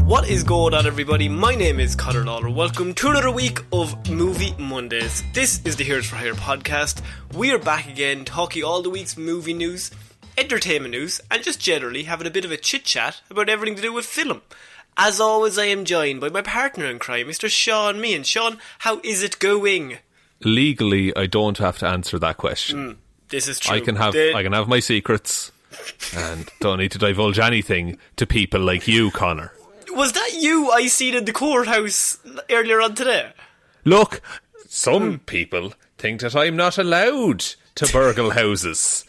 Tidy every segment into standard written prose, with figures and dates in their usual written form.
What is going on, everybody? My name is Ciara Lawler. Welcome to another week of Movie Mondays. This is the Heroes for Hire podcast. We are back again talking all the week's movie news, entertainment news, and just generally having a bit of a chit-chat about everything to do with film. As always, I am joined by my partner in crime, Mr. Shaun Meehan. Shaun, how is it going? Legally, I don't have to answer that question. This is true. I can have my secrets and don't need to divulge anything to people like you, Connor. Was that you I seen in the courthouse earlier on today? Look, some people think that I'm not allowed to burgle houses.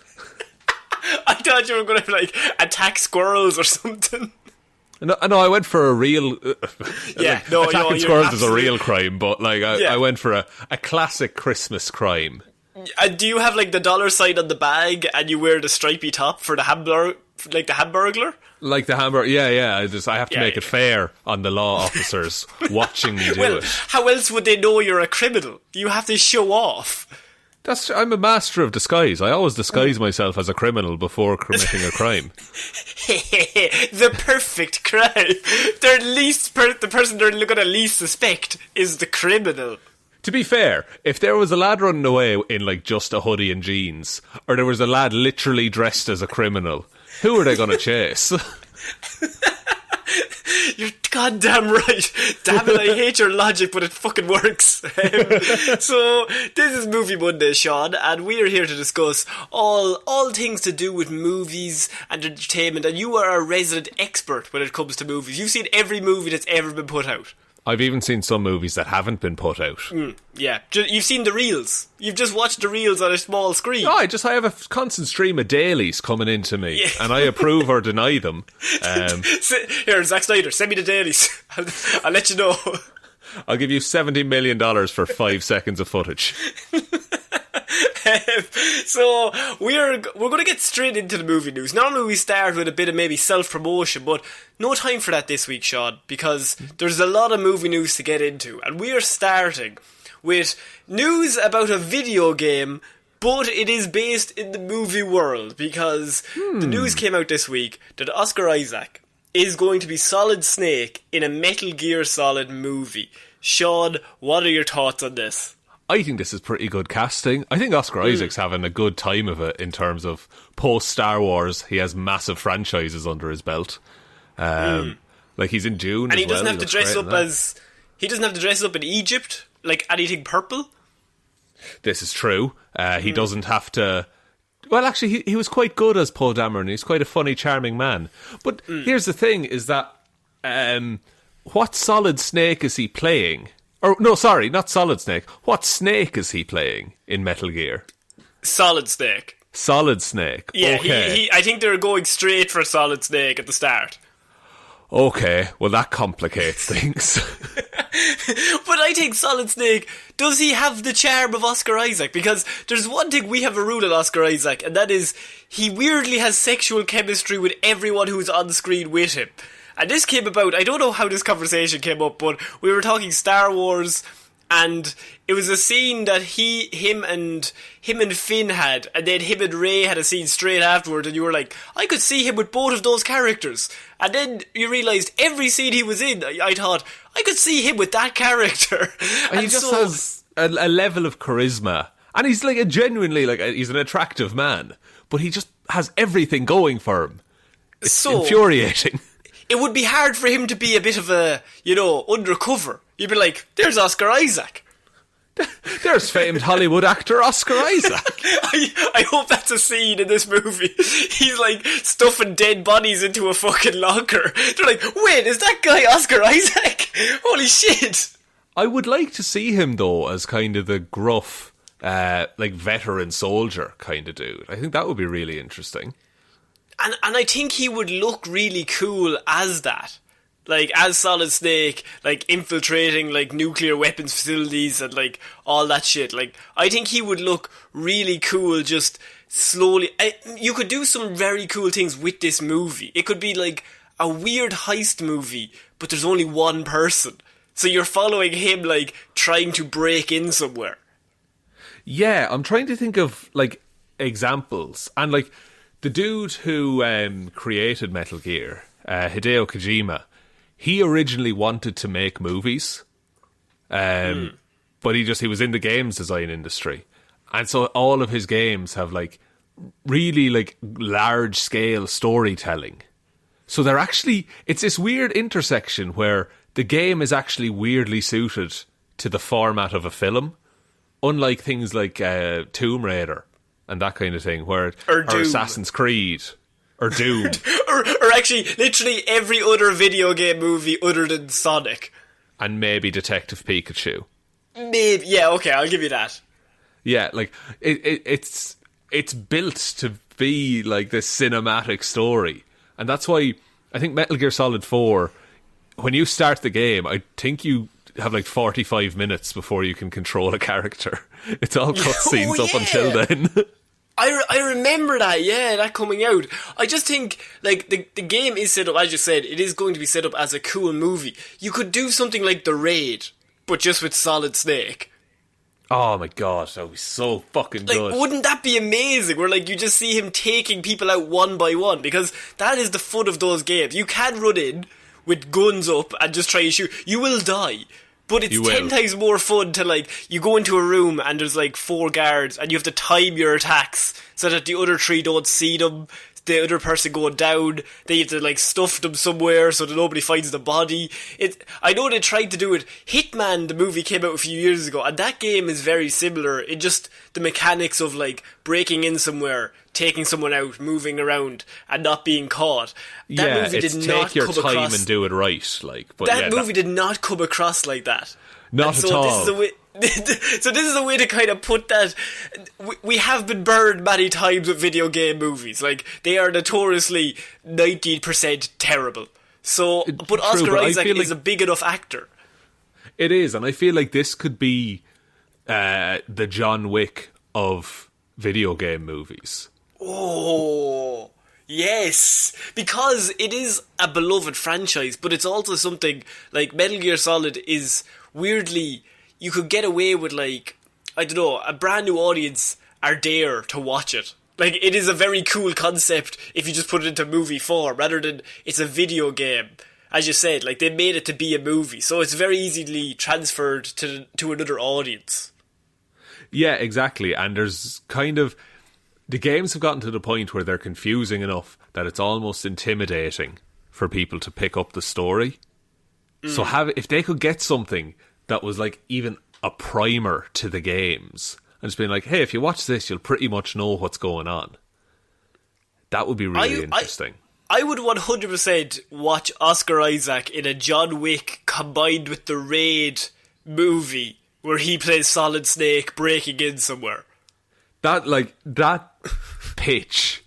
I thought you were going to attack squirrels or something. No, I went for a real... attacking squirrels is a real crime, but I went for a classic Christmas crime. Do you have the dollar sign on the bag and you wear the stripy top for the hamburger, like the hamburglar? Like the hamburger, yeah. I have to make it fair on the law officers watching me do it. How else would they know you're a criminal? You have to show off. I'm a master of disguise. I always disguise myself as a criminal before committing a crime. The perfect crime. The person they're going to least suspect is the criminal. To be fair, if there was a lad running away in just a hoodie and jeans, or there was a lad literally dressed as a criminal, who are they going to chase? You're goddamn right. Damn it, I hate your logic, but it fucking works. So, this is Movie Monday, Shaun, and we are here to discuss all things to do with movies and entertainment, and you are a resident expert when it comes to movies. You've seen every movie that's ever been put out. I've even seen some movies that haven't been put out. Yeah, you've seen the reels. You've just watched the reels on a small screen. No, I have a constant stream of dailies coming into me, and I approve or deny them. Here, Zack Snyder, send me the dailies. I'll let you know. I'll give you $70 million for 5 seconds of footage. So we're going to get straight into the movie news. Normally we start with a bit of maybe self-promotion, but no time for that this week, Shaun, because there's a lot of movie news to get into, and we are starting with news about a video game, but it is based in the movie world, because the news came out this week that Oscar Isaac is going to be Solid Snake in a Metal Gear Solid movie. Shaun, what are your thoughts on this? I think this is pretty good casting. I think Oscar Isaac's having a good time of it in terms of post-Star Wars. He has massive franchises under his belt. He's in Dune, and he doesn't have to dress up he doesn't have to dress up in Egypt, like anything purple. This is true. He doesn't have to... Well, actually, he was quite good as Poe Dameron. He's quite a funny, charming man. But here's the thing, is that... what Solid Snake is he playing... Or, no, sorry, not Solid Snake. What Snake is he playing in Metal Gear? Solid Snake. Solid Snake. Yeah, okay. I think they're going straight for Solid Snake at the start. Okay, well that complicates things. But I think Solid Snake, does he have the charm of Oscar Isaac? Because there's one thing we have a rule at Oscar Isaac, and that is he weirdly has sexual chemistry with everyone who's on the screen with him. And this came about, I don't know how this conversation came up, but we were talking Star Wars, and it was a scene that him and Finn had, and then him and Rey had a scene straight afterward, and you were like, I could see him with both of those characters. And then you realised every scene he was in, I thought, I could see him with that character. And he just has a level of charisma, and he's he's an attractive man, but he just has everything going for him. It's infuriating. It would be hard for him to be a bit of a, undercover. You'd be like, there's Oscar Isaac. There's famed Hollywood actor Oscar Isaac. I hope that's a scene in this movie. He's stuffing dead bodies into a fucking locker. They're like, wait, is that guy Oscar Isaac? Holy shit. I would like to see him, though, as kind of the gruff, veteran soldier kind of dude. I think that would be really interesting. And I think he would look really cool as that. As Solid Snake, infiltrating, nuclear weapons facilities and, all that shit. I think he would look really cool just slowly. You could do some very cool things with this movie. It could be, a weird heist movie, but there's only one person. So you're following him, trying to break in somewhere. Yeah, I'm trying to think of, examples. And, the dude who created Metal Gear, Hideo Kojima, he originally wanted to make movies, but he was in the games design industry, and so all of his games have like really like large scale storytelling. So they're actually, it's this weird intersection where the game is actually weirdly suited to the format of a film, unlike things like Tomb Raider and that kind of thing, or Assassin's Creed. Or Doom. or actually, literally every other video game movie other than Sonic. And maybe Detective Pikachu. Maybe, yeah, okay, I'll give you that. Yeah, like, it's built to be like this cinematic story. And that's why I think Metal Gear Solid 4, when you start the game, I think you have like 45 minutes before you can control a character. It's all cutscenes up until then. I remember that, yeah, that coming out. I just think, like, the game is set up, as you said, it is going to be set up as a cool movie. You could do something like The Raid, but just with Solid Snake. Oh my god, that would be so fucking good. Like, wouldn't that be amazing? Where, like, you just see him taking people out one by one, because that is the fun of those games. You can run in with guns up and just try and shoot. You will die. But it's 10 times more fun to, like, you go into a room and there's, like, 4 guards and you have to time your attacks so that the other 3 don't see them, the other person going down, then you have to, like, stuff them somewhere so that nobody finds the body. I know they tried to do it. Hitman, the movie, came out a few years ago, and that game is very similar. It just, the mechanics of, like, breaking in somewhere, taking someone out, moving around, and not being caught. That movie did not take your come time across, and do it right. Like, but that movie did not come across like that. Not at all. So this is a way to kind of put that. We have been burned many times with video game movies. Like, they are notoriously 90% terrible. So, but Oscar Isaac is a big enough actor. It is, and I feel like this could be the John Wick of video game movies. Oh, yes, because it is a beloved franchise, but it's also something like Metal Gear Solid is weirdly, you could get away with, like, I don't know, a brand new audience are there to watch it. Like, it is a very cool concept if you just put it into movie form, rather than it's a video game. As you said, like, they made it to be a movie, so it's very easily transferred to another audience. Yeah, exactly, and there's kind of, the games have gotten to the point where they're confusing enough that it's almost intimidating for people to pick up the story. So if they could get something that was like even a primer to the games, and just being like, hey, if you watch this, you'll pretty much know what's going on. That would be really interesting. I would 100% watch Oscar Isaac in a John Wick combined with the Raid movie where he plays Solid Snake breaking in somewhere. That pitch,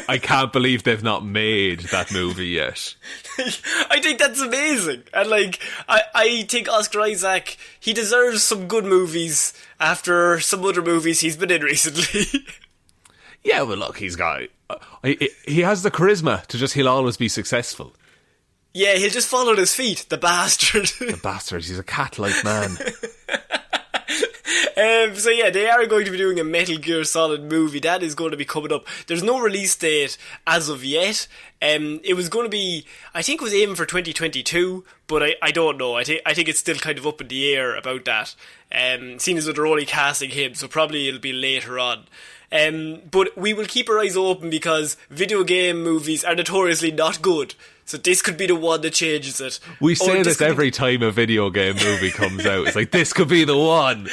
I can't believe they've not made that movie yet. I think that's amazing. And, like, I think Oscar Isaac, he deserves some good movies after some other movies he's been in recently. Yeah, well, look, he has the charisma to just, he'll always be successful. Yeah, he'll just fall on his feet, the bastard. The bastard, he's a cat-like man. So yeah, they are going to be doing a Metal Gear Solid movie. That is going to be coming up. There's no release date as of yet. It was going to be, I think it was aiming for 2022, but I don't know. I think it's still kind of up in the air about that. Seeing as though they're only casting him, so probably it'll be later on. But we will keep our eyes open because video game movies are notoriously not good. So this could be the one that changes it. We say this every time a video game movie comes out. It's like, this could be the one.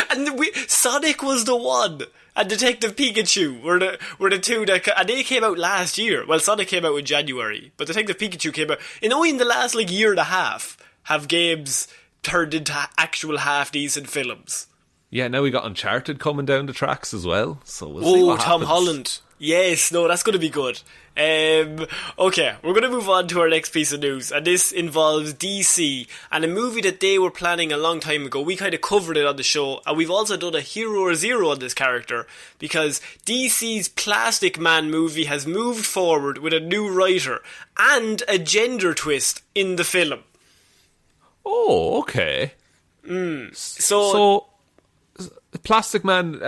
And Sonic was the one. And Detective Pikachu were the two that... And they came out last year. Well, Sonic came out in January. But Detective Pikachu came out... only in the last, like, year and a half have games turned into actual half-decent films. Yeah, now we got Uncharted coming down the tracks as well. So we'll see what happens. Tom Holland. Yes, no, that's going to be good. Okay, we're going to move on to our next piece of news, and this involves DC and a movie that they were planning a long time ago. We kind of covered it on the show, and we've also done a Hero or Zero on this character because DC's Plastic Man movie has moved forward with a new writer and a gender twist in the film. Oh, okay. So Plastic Man,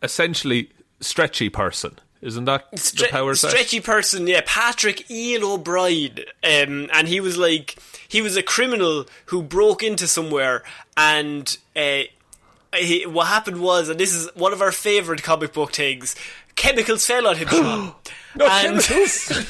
essentially stretchy person Isn't that the power set? Stretchy person, yeah. Patrick Eel O'Brien. And he was a criminal who broke into somewhere, and what happened was, and this is one of our favourite comic book things, chemicals fell on him, Sean. Chemicals?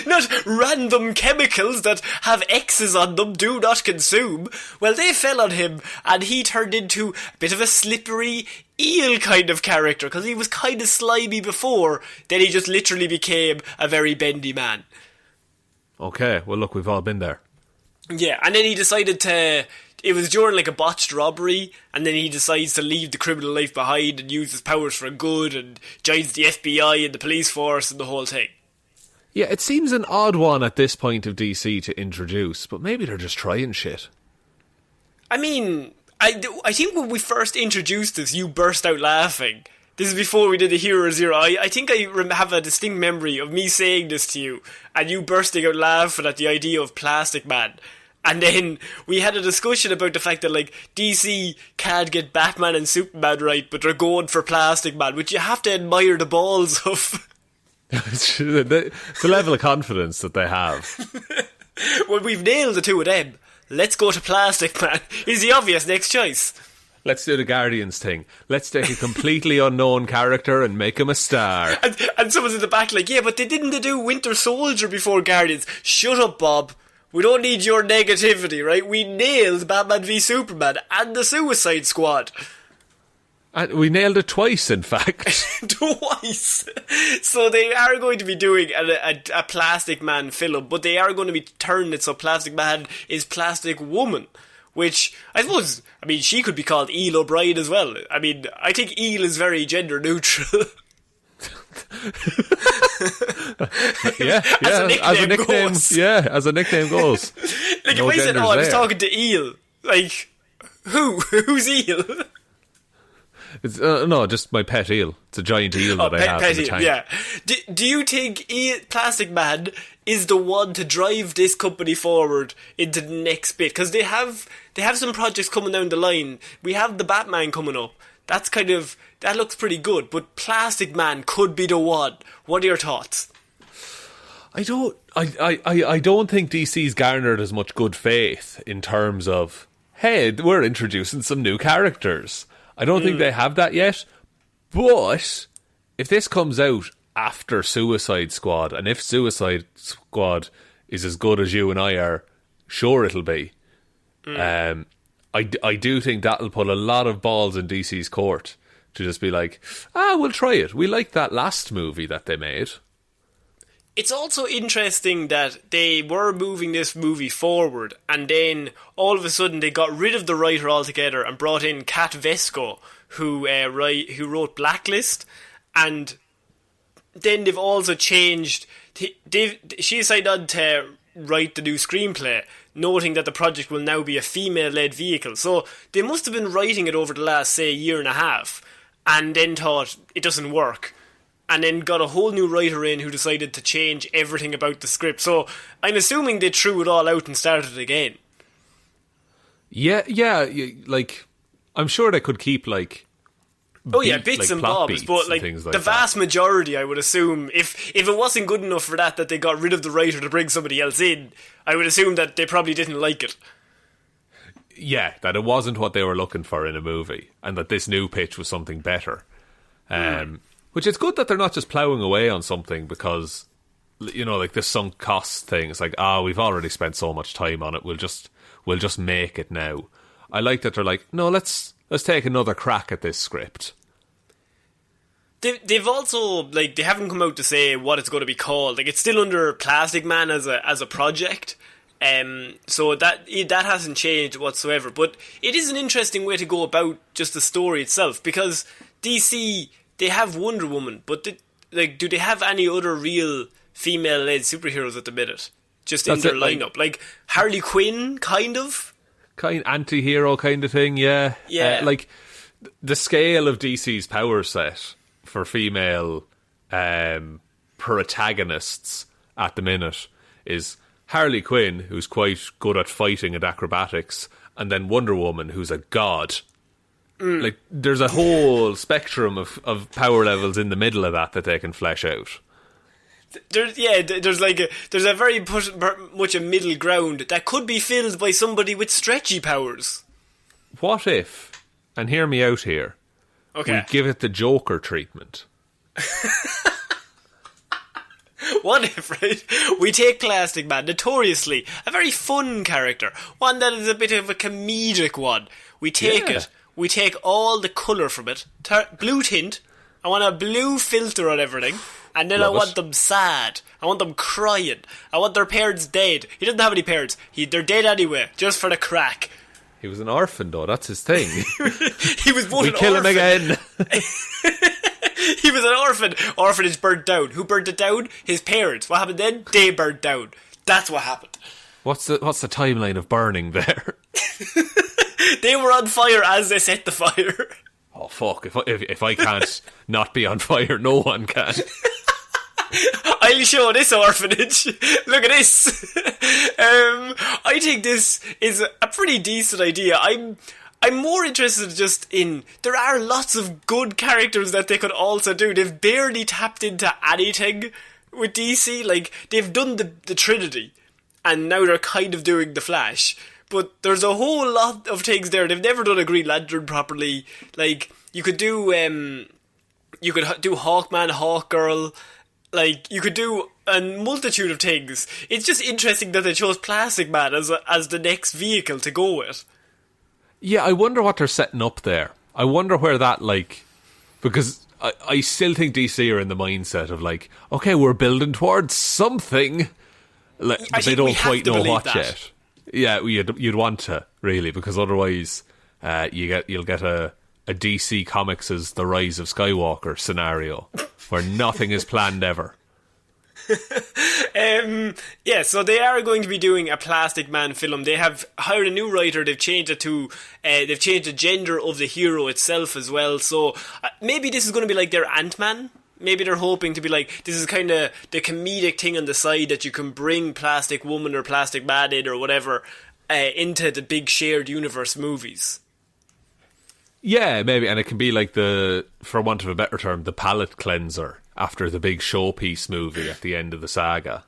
Not random chemicals that have X's on them, do not consume. Well, they fell on him, and he turned into a bit of a slippery eel kind of character, because he was kind of slimy before, then he just literally became a very bendy man. Okay, well look, we've all been there. Yeah, and then he decided to... It was during like a botched robbery, and then he decides to leave the criminal life behind and use his powers for good, and joins the FBI and the police force and the whole thing. Yeah, it seems an odd one at this point of DC to introduce, but maybe they're just trying shit. I mean, I think when we first introduced this, you burst out laughing. This is before we did the Hero Zero. I think I have a distinct memory of me saying this to you, and you bursting out laughing at the idea of Plastic Man. And then we had a discussion about the fact that, like, DC can't get Batman and Superman right, but they're going for Plastic Man, which you have to admire the balls of. It's the level of confidence that they have. Well, we've nailed the two of them. Let's go to Plastic Man. He's the obvious next choice. Let's do the Guardians thing. Let's take a completely unknown character and make him a star. And someone's in the back like, yeah, but they didn't do Winter Soldier before Guardians. Shut up, Bob. We don't need your negativity, right? We nailed Batman v Superman and the Suicide Squad. And we nailed it twice, in fact. Twice. So they are going to be doing a Plastic Man film, but they are going to be turning it so Plastic Man is Plastic Woman. Which, I suppose, I mean, she could be called Eel O'Brien as well. I mean, I think Eel is very gender neutral. yeah, as a nickname goes. Yeah, as a nickname goes. Like, no if I said, I was there. talking to Eel, like, who's Eel? It's no, just my pet eel. It's a giant eel that I have in the tank. Yeah. Do you think Plastic Man is the one to drive this company forward into the next bit? Because they have some projects coming down the line. We have the Batman coming up. That looks pretty good. But Plastic Man could be the one. What are your thoughts? I don't think DC's garnered as much good faith in terms of, hey, we're introducing some new characters. I don't think they have that yet, but if this comes out after Suicide Squad, and if Suicide Squad is as good as you and I are sure it'll be, I do think that'll put a lot of balls in DC's court to just be like, we'll try it. We liked that last movie that they made. It's also interesting that they were moving this movie forward, and then all of a sudden they got rid of the writer altogether and brought in Kat Vesco, who wrote Blacklist, and then they've also changed. She decided on to write the new screenplay, noting that the project will now be a female-led vehicle. So they must have been writing it over the last, say, year and a half, and then thought it doesn't work. And then got a whole new writer in who decided to change everything about the script. So I'm assuming they threw it all out and started again. Yeah, like, I'm sure they could keep, like... bits like and bobs, but like the vast majority, I would assume, if it wasn't good enough for that they got rid of the writer to bring somebody else in, I would assume that they probably didn't like it. Yeah, that it wasn't what they were looking for in a movie, and that this new pitch was something better. Which is good that they're not just ploughing away on something because, you know, like this sunk cost thing. It's like, we've already spent so much time on it. We'll just make it now. I like that they're like, no, let's take another crack at this script. They've also, like, they haven't come out to say what it's going to be called. Like, it's still under Plastic Man as a project. So that hasn't changed whatsoever. But it is an interesting way to go about just the story itself, because DC, they have Wonder Woman, but do they have any other real female-led superheroes at the minute? Just in their lineup? Like Harley Quinn, kind of? Anti-hero kind of thing, yeah. Yeah. Like, the scale of DC's power set for female protagonists at the minute is Harley Quinn, who's quite good at fighting and acrobatics, and then Wonder Woman, who's a god. Like, there's a whole spectrum of power levels in the middle of that they can flesh out. There's a very much a middle ground that could be filled by somebody with stretchy powers. What if, and hear me out here, we give it the Joker treatment? What if, right, we take Plastic Man, notoriously a very fun character, one that is a bit of a comedic one. We take it, we take all the colour from it, blue tint, I want a blue filter on everything, and then I want them sad, I want them crying, I want their parents dead. He doesn't have any parents, they're dead anyway, just for the crack. He was an orphan though, that's his thing. He was both we an kill orphan. him again. He was an orphan. Orphanage burnt down. Who burnt it down? His parents. What happened then? They burnt down. That's what happened. What's the timeline of burning there? They were on fire as they set the fire. Oh fuck! If I can't not be on fire, no one can. I'll show this orphanage. Look at this. I think this is a pretty decent idea. I'm more interested just in, there are lots of good characters that they could also do. They've barely tapped into anything with DC. Like, they've done the Trinity, and now they're kind of doing the Flash. But there's a whole lot of things there. They've never done a Green Lantern properly. Like, you could do Hawkman, Hawkgirl. Like, you could do a multitude of things. It's just interesting that they chose Plastic Man as the next vehicle to go with. Yeah, I wonder what they're setting up there. I wonder where that, like... Because I still think DC are in the mindset of, like, okay, we're building towards something. Like, but they don't quite know what yet. Yeah, you'd want to, really, because otherwise you'll get a DC Comics' The Rise of Skywalker scenario, where nothing is planned ever. Yeah, so they are going to be doing a Plastic Man film. They have hired a new writer. They've changed it to they've changed the gender of the hero itself as well. So maybe this is going to be like their Ant-Man. Maybe they're hoping to be like, this is kind of the comedic thing on the side that you can bring Plastic Woman or Plastic Man in or whatever into the big shared universe movies. Yeah, maybe, and it can be like for want of a better term, the palate cleanser after the big showpiece movie at the end of the saga.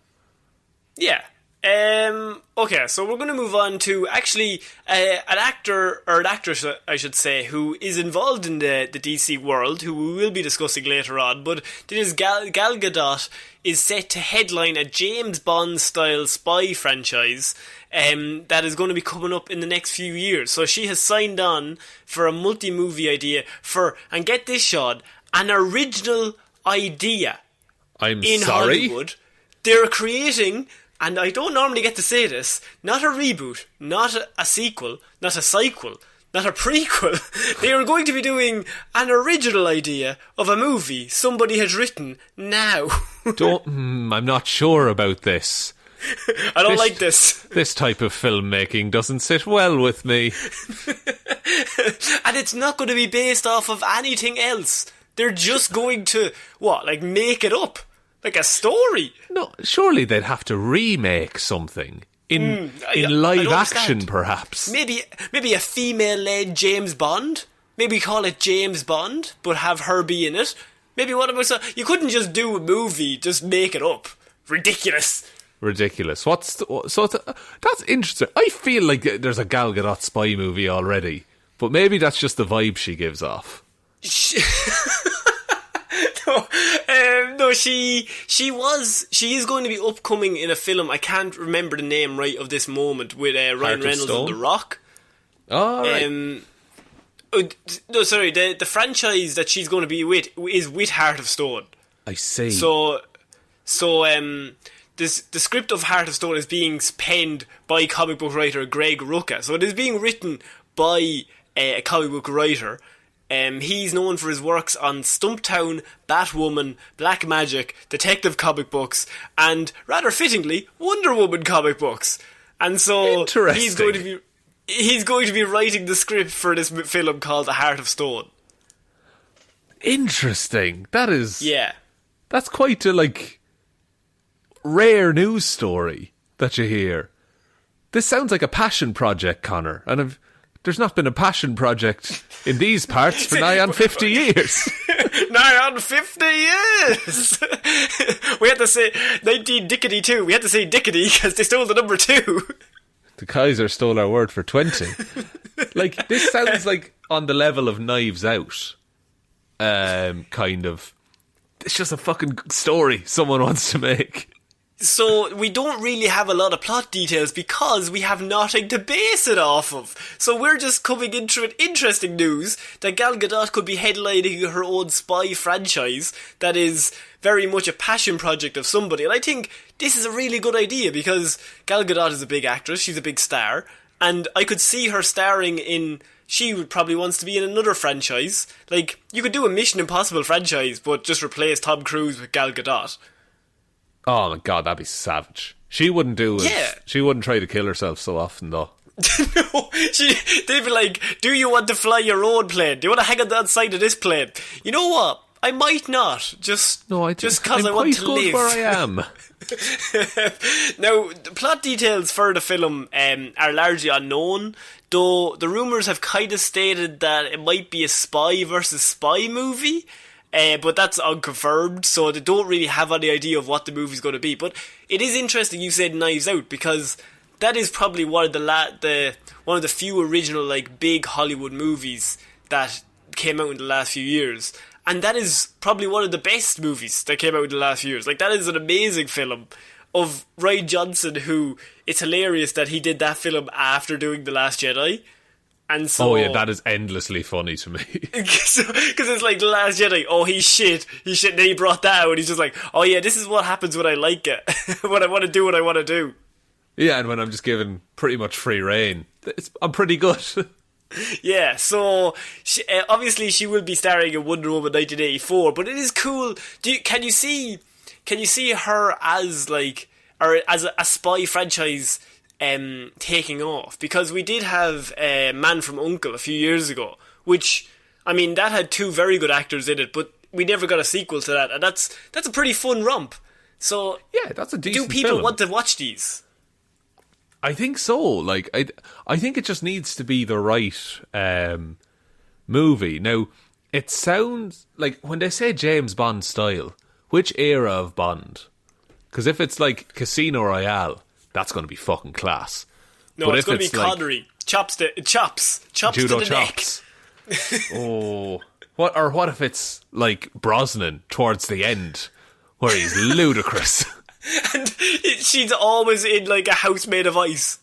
Yeah. Okay, so we're going to move on to actually an actor, or an actress, I should say, who is involved in the DC world, who we will be discussing later on, but this Gal Gadot is set to headline a James Bond-style spy franchise that is going to be coming up in the next few years. So she has signed on for a multi-movie idea for, and get this, Shaun, an original idea. I'm in sorry? Hollywood. They're creating, and I don't normally get to say this, not a reboot, not a sequel, not a sequel, not a prequel. They are going to be doing an original idea of a movie somebody has written now. I'm not sure about this. I don't like this. This type of filmmaking doesn't sit well with me. And it's not going to be based off of anything else. They're just going to, make it up? Like a story? No, surely they'd have to remake something. In live action, perhaps. Maybe a female-led James Bond? Maybe call it James Bond, but have her be in it? Maybe you couldn't just do a movie, just make it up. Ridiculous. That's interesting. I feel like there's a Gal Gadot spy movie already, but maybe that's just the vibe she gives off. No, she is going to be upcoming in a film. I can't remember the name right of this moment with Ryan Reynolds and The Rock. Oh, right. No, sorry. The franchise that she's going to be with is with Heart of Stone. I see. So the script of Heart of Stone is being penned by comic book writer Greg Rucka. So it is being written by a comic book writer. He's known for his works on Stumptown, Batwoman, Black Magic, Detective comic books, and rather fittingly, Wonder Woman comic books. And so he's going to be writing the script for this film called The Heart of Stone. Interesting. That is... Yeah. That's quite a, rare news story that you hear. This sounds like a passion project, Connor, and there's not been a passion project in these parts for nigh on 50 years. Nigh on 50 years! We had to say 19-dickety-2. We had to say dickety because they stole the number 2. The Kaiser stole our word for 20. Like, this sounds like on the level of Knives Out. Kind of. It's just a fucking story someone wants to make. So we don't really have a lot of plot details because we have nothing to base it off of. So we're just coming into it interesting news that Gal Gadot could be headlining her own spy franchise that is very much a passion project of somebody. And I think this is a really good idea because Gal Gadot is a big actress, she's a big star, and I could see her starring in... She would probably wants to be in another franchise. Like, you could do a Mission Impossible franchise, but just replace Tom Cruise with Gal Gadot. Oh my god, that'd be savage. She wouldn't do it. Yeah. She wouldn't try to kill herself so often, though. No, they'd be like, do you want to fly your own plane? Do you want to hang on the outside of this plane? You know what? I might not. Just because I want to live. Where I am. Now, the plot details for the film are largely unknown, though the rumours have kind of stated that it might be a spy versus spy movie. But that's unconfirmed, so they don't really have any idea of what the movie's going to be. But it is interesting you said Knives Out, because that is probably one of the few original, like, big Hollywood movies that came out in the last few years. And that is probably one of the best movies that came out in the last few years. Like, that is an amazing film of Rian Johnson, who, it's hilarious that he did that film after doing The Last Jedi. And so, oh yeah, that is endlessly funny to me. Because it's like The Last Jedi, oh he's shit, and then he brought that out and he's just like, oh yeah, this is what happens when I like it. When I want to do what I want to do. Yeah, and when I'm just given pretty much free reign, I'm pretty good. Yeah, so obviously she will be starring in Wonder Woman 1984, but it is cool. Can you see her as like, or as a spy franchise taking off? Because we did have Man from U.N.C.L.E. a few years ago, which, I mean, that had 2 very good actors in it, but we never got a sequel to that, and that's a pretty fun romp. So yeah, that's a decent do people film. want to watch these? I think so. Like, I think it just needs to be the right movie. Now, it sounds like when they say James Bond style, which era of Bond? Because if it's like Casino Royale, that's going to be fucking class. No, but it's going to be Connery. Chops to the chops. Neck. Oh. What if it's like Brosnan towards the end, where he's ludicrous? And she's always in like a house made of ice.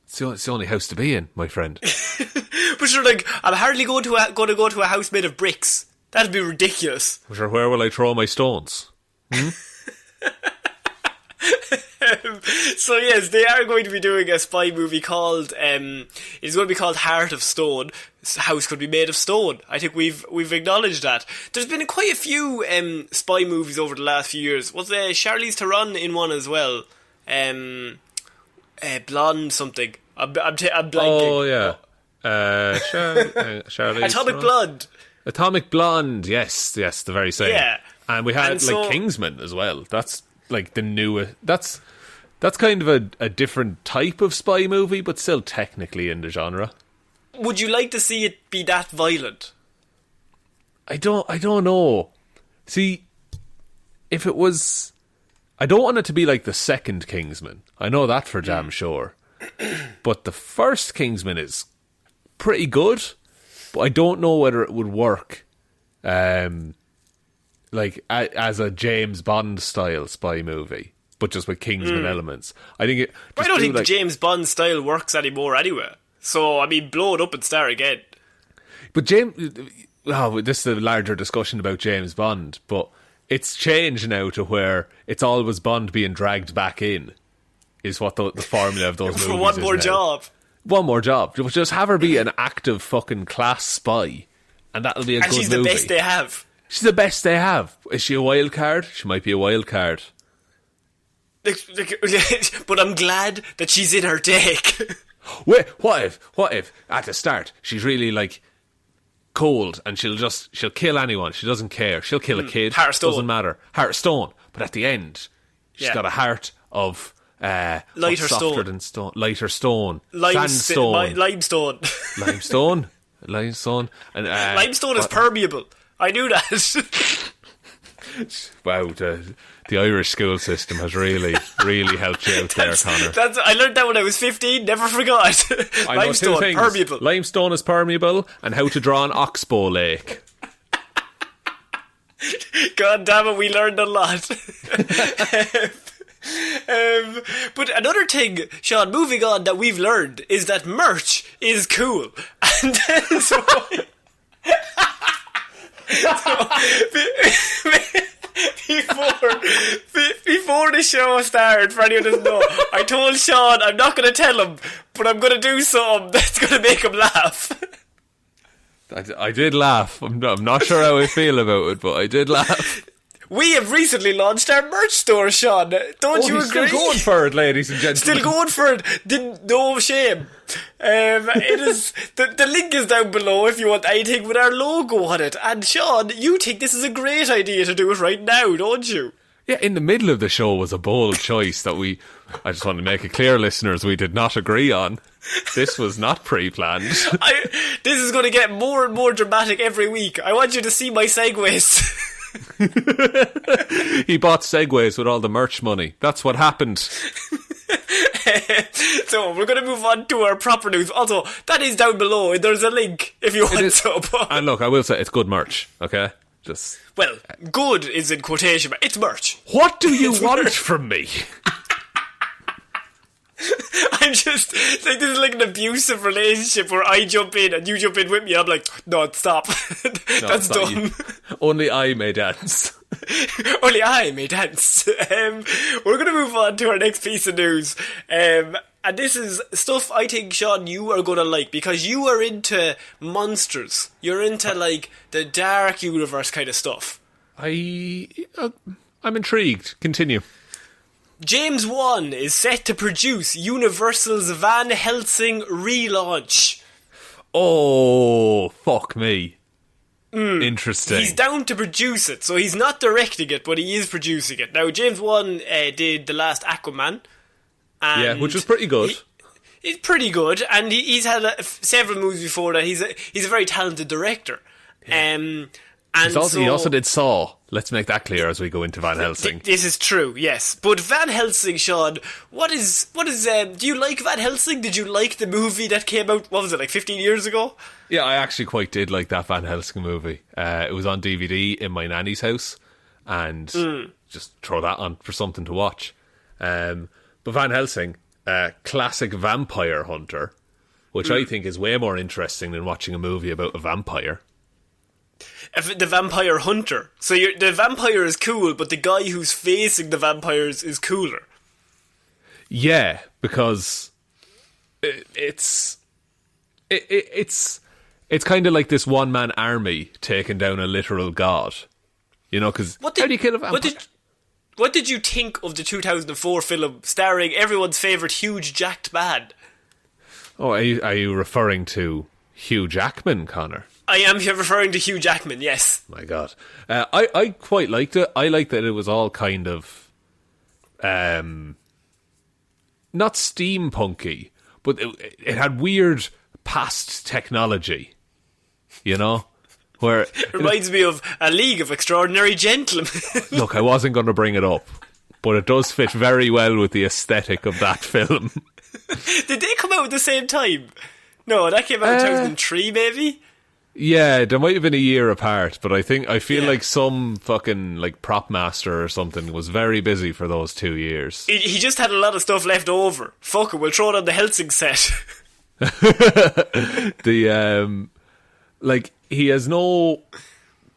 It's the only house to be in, my friend. But you're like, I'm hardly going to go to a house made of bricks. That'd be ridiculous. Sure, where will I throw my stones? So yes, they are going to be doing a spy movie called it's going to be called Heart of Stone. House could be made of stone. I think we've acknowledged that. There's been quite a few spy movies over the last few years. Was Charlize Theron in one as well? Blonde something. I'm blanking. Oh yeah. Charlize Atomic Blonde. Atomic Blonde. Yes, the very same. Yeah. And we had Kingsman as well. That's like the new. That's kind of a different type of spy movie, but still technically in the genre. Would you like to see it be that violent? I don't know. See, if it was, I don't want it to be like the second Kingsman. I know that for damn sure. But the first Kingsman is pretty good, but I don't know whether it would work. Like as a James Bond style spy movie, but just with Kingsman elements. I think it. I don't think the James Bond style works anymore anyway. So I mean, blow it up and start again. But this is a larger discussion about James Bond, but it's changed now to where it's always Bond being dragged back in, is what the formula of those movies is. For one more job. One more job. Just have her be an active fucking class spy, and that'll be a good movie. And she's the best they have. She's the best they have. Is she a wild card? She might be a wild card. But I'm glad that she's in her take. Wait, what if at the start she's really like cold and she'll kill anyone, she doesn't care, she'll kill a kid, Heart of Stone. Doesn't matter, Heart of Stone, but at the end she's got a heart of Lighter what's softer stone. than stone? Lighter stone. Limestone. Limestone. Limestone. And, Limestone is permeable. I knew that. Wow, the Irish school system has really helped you out there, Connor. I learned that when I was 15, never forgot. I know Limestone, two things. permeable. Limestone is permeable, and how to draw an oxbow lake. God damn it, we learned a lot. But another thing, Shaun, moving on, that we've learned is that merch is cool. And that's why... Before the show started, for anyone who doesn't know, I told Shaun I'm not going to tell him, but I'm going to do something that's going to make him laugh. I did laugh. I'm not sure how I feel about it, but I did laugh. We have recently launched our merch store, Shaun. Don't you agree? Still going for it, ladies and gentlemen. Still going for it. No shame. It is the link is down below if you want anything with our logo on it. And Shaun, you think this is a great idea to do it right now, don't you? Yeah, in the middle of the show was a bold choice that I just want to make it clear, listeners, we did not agree on. This was not pre-planned. This is going to get more and more dramatic every week. I want you to see my segues. He bought Segways with all the merch money. That's what happened. So we're going to move on to our proper news. Also, that is down below. There's a link if you want to. And look, I will say it's good merch, okay? Well, good is in quotation, but it's merch. What do you want from me? I'm just like, this is like an abusive relationship where I jump in and you jump in with me. I'm like, no, stop. That's dumb. Only I may dance. Only I may dance. We're going to move on to our next piece of news. And this is stuff I think, Shaun, you are going to like, because you are into monsters. You're into like the dark universe kind of stuff. I'm intrigued. Continue. James Wan is set to produce Universal's Van Helsing relaunch. Oh, fuck me. Interesting. He's down to produce it, so he's not directing it, but he is producing it. Now, James Wan did the last Aquaman. And which was pretty good. He's pretty good, and he's had several movies before that. He's a very talented director. Yeah. And he also did Saw. Let's make that clear as we go into Van Helsing. This is true, yes. But Van Helsing, Shaun, what is? Do you like Van Helsing? Did you like the movie that came out, what was it, like 15 years ago? Yeah, I actually quite did like that Van Helsing movie. It was on DVD in my nanny's house, and just throw that on for something to watch. But Van Helsing, classic vampire hunter, which I think is way more interesting than watching a movie about a vampire. The vampire hunter. So the vampire is cool, but the guy who's facing the vampires is cooler. Yeah, because it's kind of like this one-man army taking down a literal god. You know, because how do you kill a vampire? What did you think of the 2004 film starring everyone's favourite huge jacked man? Oh, are you referring to Hugh Jackman, Connor? I am referring to Hugh Jackman, yes. My God. I quite liked it. I liked that it was all kind of not steampunky, but it had weird past technology, you know? Where it reminds me of A League of Extraordinary Gentlemen. Look, I wasn't going to bring it up, but it does fit very well with the aesthetic of that film. Did they come out at the same time? No, that came out in 2003, maybe? Yeah, there might have been a year apart, but I feel like some fucking like prop master or something was very busy for those 2 years. He just had a lot of stuff left over. Fuck it, we'll throw it on the Helsing set. Like, he has no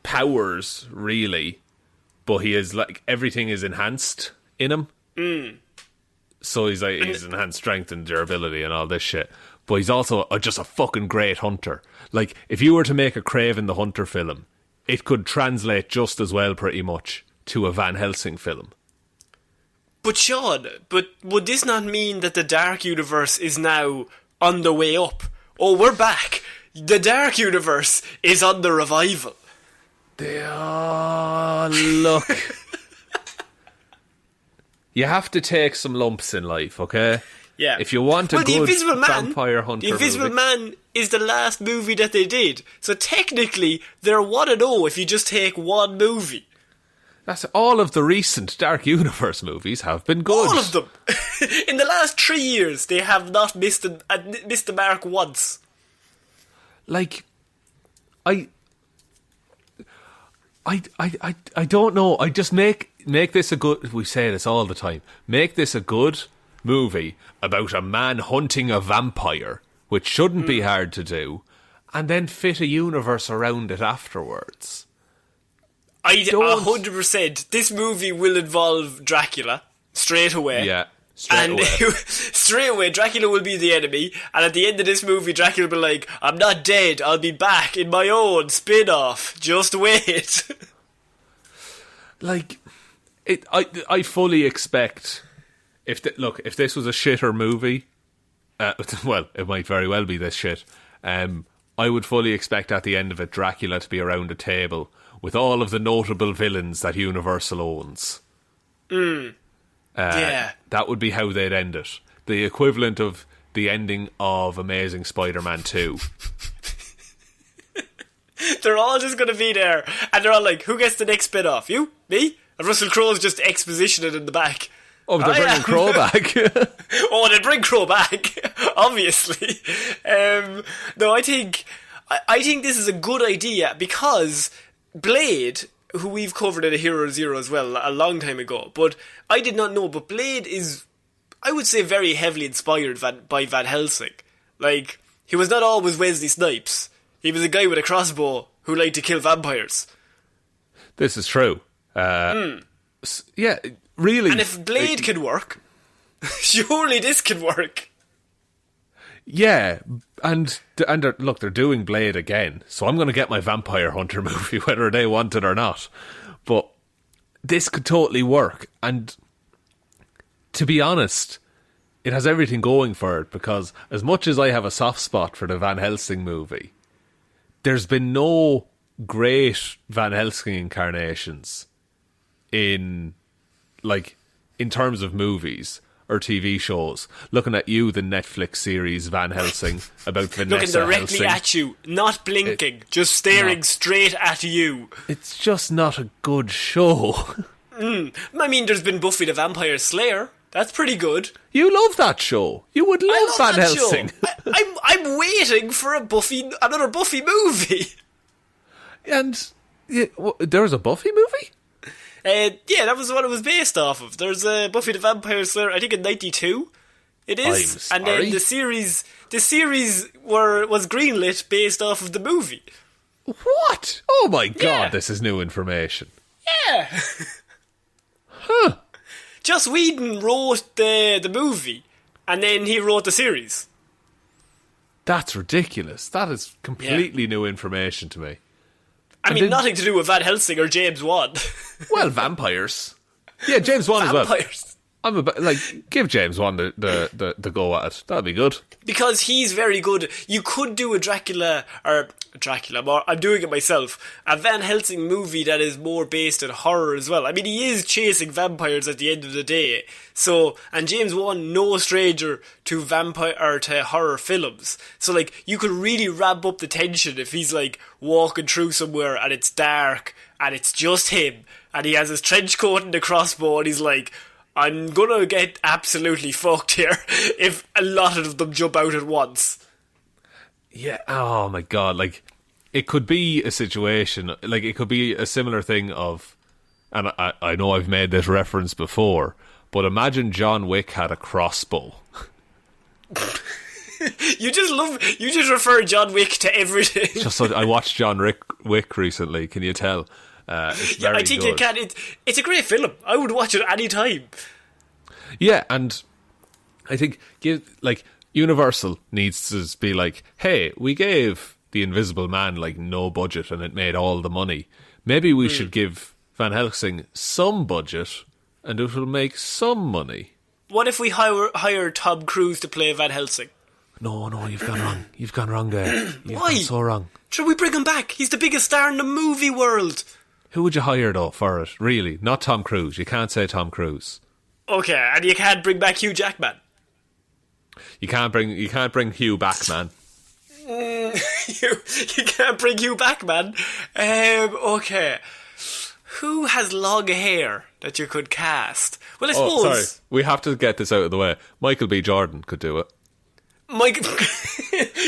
powers really, but he is like, everything is enhanced in him. So he's enhanced strength and durability and all this shit. But he's also just a fucking great hunter. Like, if you were to make a Craven the Hunter film, it could translate just as well, pretty much, to a Van Helsing film. But Shaun, would this not mean that the Dark Universe is now on the way up? Oh, we're back. The Dark Universe is on the revival. Look. you have to take some lumps in life, okay? Yeah. If you want a the good Invisible Man, vampire hunter The Invisible movie, Man is the last movie that they did. So technically, they're 1-0 if you just take one movie. that's all of the recent Dark Universe movies have been good. All of them. In the last 3 years, they have not missed the mark once. Like, I don't know. I just make this a good. We say this all the time. Make this a good movie about a man hunting a vampire, which shouldn't be hard to do, and then fit a universe around it afterwards. 100%. This movie will involve Dracula straight away. Yeah. Straight away, Dracula will be the enemy, and at the end of this movie, Dracula will be like, I'm not dead, I'll be back in my own spin-off. Just wait. Like, I fully expect if this was a shitter movie, well, it might very well be this shit. I would fully expect at the end of it, Dracula to be around a table with all of the notable villains that Universal owns. Yeah. That would be how they'd end it. The equivalent of the ending of Amazing Spider-Man 2. They're all just going to be there, and they're all like, who gets the next spin-off? You? Me? And Russell Crowe's just expositioning in the back. Oh, they're bringing Crowe back. Oh, they'd bring Crowe back, obviously. No, I think this is a good idea, because Blade, who we've covered in a Hero Zero as well a long time ago, but I did not know, but Blade is, I would say, very heavily inspired by Van Helsing. Like, he was not always Wesley Snipes. He was a guy with a crossbow who liked to kill vampires. This is true. Yeah, really. And if Blade can work, surely this can work. Yeah, and look, they're doing Blade again, so I'm going to get my Vampire Hunter movie, whether they want it or not. But this could totally work, and to be honest, it has everything going for it, because as much as I have a soft spot for the Van Helsing movie, there's been no great Van Helsing incarnations in terms of movies or TV shows. Looking at you, the Netflix series Van Helsing about Vanessa Looking directly Helsing. at you, not blinking, just staring straight at you. It's just not a good show. I mean, there's been Buffy the Vampire Slayer. That's pretty good. You love that show. You would love Van Helsing. I'm waiting for another Buffy movie. And there was a Buffy movie? Yeah, that was what it was based off of. There's Buffy the Vampire Slayer, I think in 92. It is. And then the series was greenlit based off of the movie. What? Oh my god, Yeah. This is new information. Yeah. Huh. Joss Whedon wrote the movie, and then he wrote the series. That's ridiculous. That is completely new information to me. I mean, nothing to do with Van Helsing or James Wan. Well, vampires. Yeah, James Wan as well. Vampires. I'm give James Wan the go at it. That'd be good. Because he's very good. You could do I'm doing it myself. A Van Helsing movie that is more based in horror as well. I mean, he is chasing vampires at the end of the day. So, and James Wan, no stranger to vampire or to horror films. So, you could really ramp up the tension if he's walking through somewhere and it's dark and it's just him and he has his trench coat and the crossbow and he's like, I'm gonna get absolutely fucked here if a lot of them jump out at once. Yeah, oh my god, it could be a situation, it could be a similar thing of, and I know I've made this reference before, but imagine John Wick had a crossbow. You just refer John Wick to everything. Just so I watched John Wick recently, can you tell? It's very I think good. you can. It's a great film. I would watch it any time. Yeah, and I think Universal needs to be hey, we gave The Invisible Man no budget and it made all the money. Maybe we should give Van Helsing some budget and it will make some money. What if we hire Tom Cruise to play Van Helsing? No, you've gone wrong. You've gone wrong there. You've Why? gone so wrong. Should we bring him back? He's the biggest star in the movie world. Who would you hire though for it? Really, not Tom Cruise. You can't say Tom Cruise. Okay, and you can't bring back Hugh Jackman. You can't bring Hugh back, man. You can't bring Hugh back, man. Okay. Who has long hair that you could cast? Well, I suppose... sorry. We have to get this out of the way. Michael B. Jordan could do it.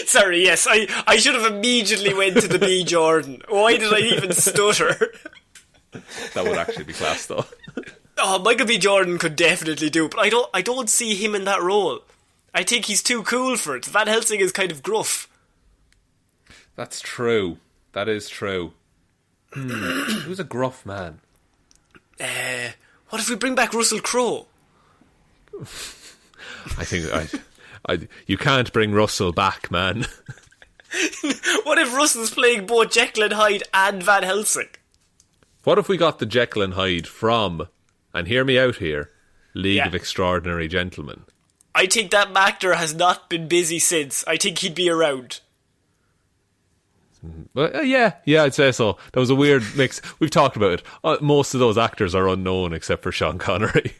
Sorry, yes. I should have immediately went to the B. Jordan. Why did I even stutter? That would actually be class, though. Oh, Michael B. Jordan could definitely do it, but I don't see him in that role. I think he's too cool for it. Van Helsing is kind of gruff. That's true. That is true. Who's a gruff man? What if we bring back Russell Crowe? I think you can't bring Russell back, man. What if Russell's playing both Jekyll and Hyde and Van Helsing? What if we got the Jekyll and Hyde from, and hear me out here, League of Extraordinary Gentlemen? I think that actor has not been busy since. I think he'd be around. Well, yeah, I'd say so. That was a weird mix. We've talked about it. Most of those actors are unknown except for Sean Connery.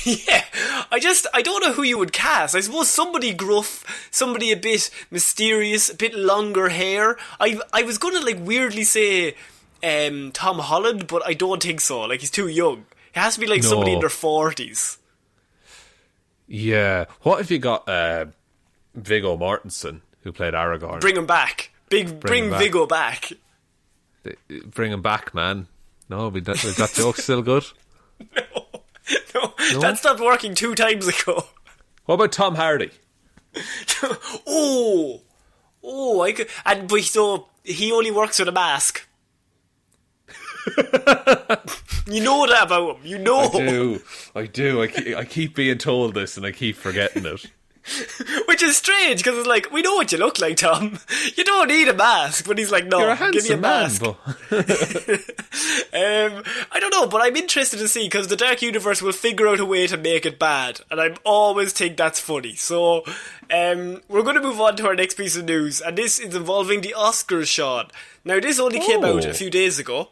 Yeah, I don't know who you would cast. I suppose somebody gruff, somebody a bit mysterious, a bit longer hair. I was going to weirdly say Tom Holland, but I don't think so. He's too young. It has to be somebody in their 40s. Yeah. What if you got Viggo Mortensen, who played Aragorn? Bring him back. Bring Viggo back. Bring him back, man. No, that joke's still good. No, that stopped working 2 times ago. What about Tom Hardy? I could, but so he only works with a mask. You know that about him. You know. I do. I keep being told this and I keep forgetting it. Which is strange because it's we know what you look like, Tom. You don't need a mask. But he's like, no, you're a handsome give me a mask. Man, I don't know, but I'm interested to see because the Dark Universe will figure out a way to make it bad, and I always think that's funny. So we're going to move on to our next piece of news, and this is involving the Oscars, Shaun. Now, this only came out a few days ago,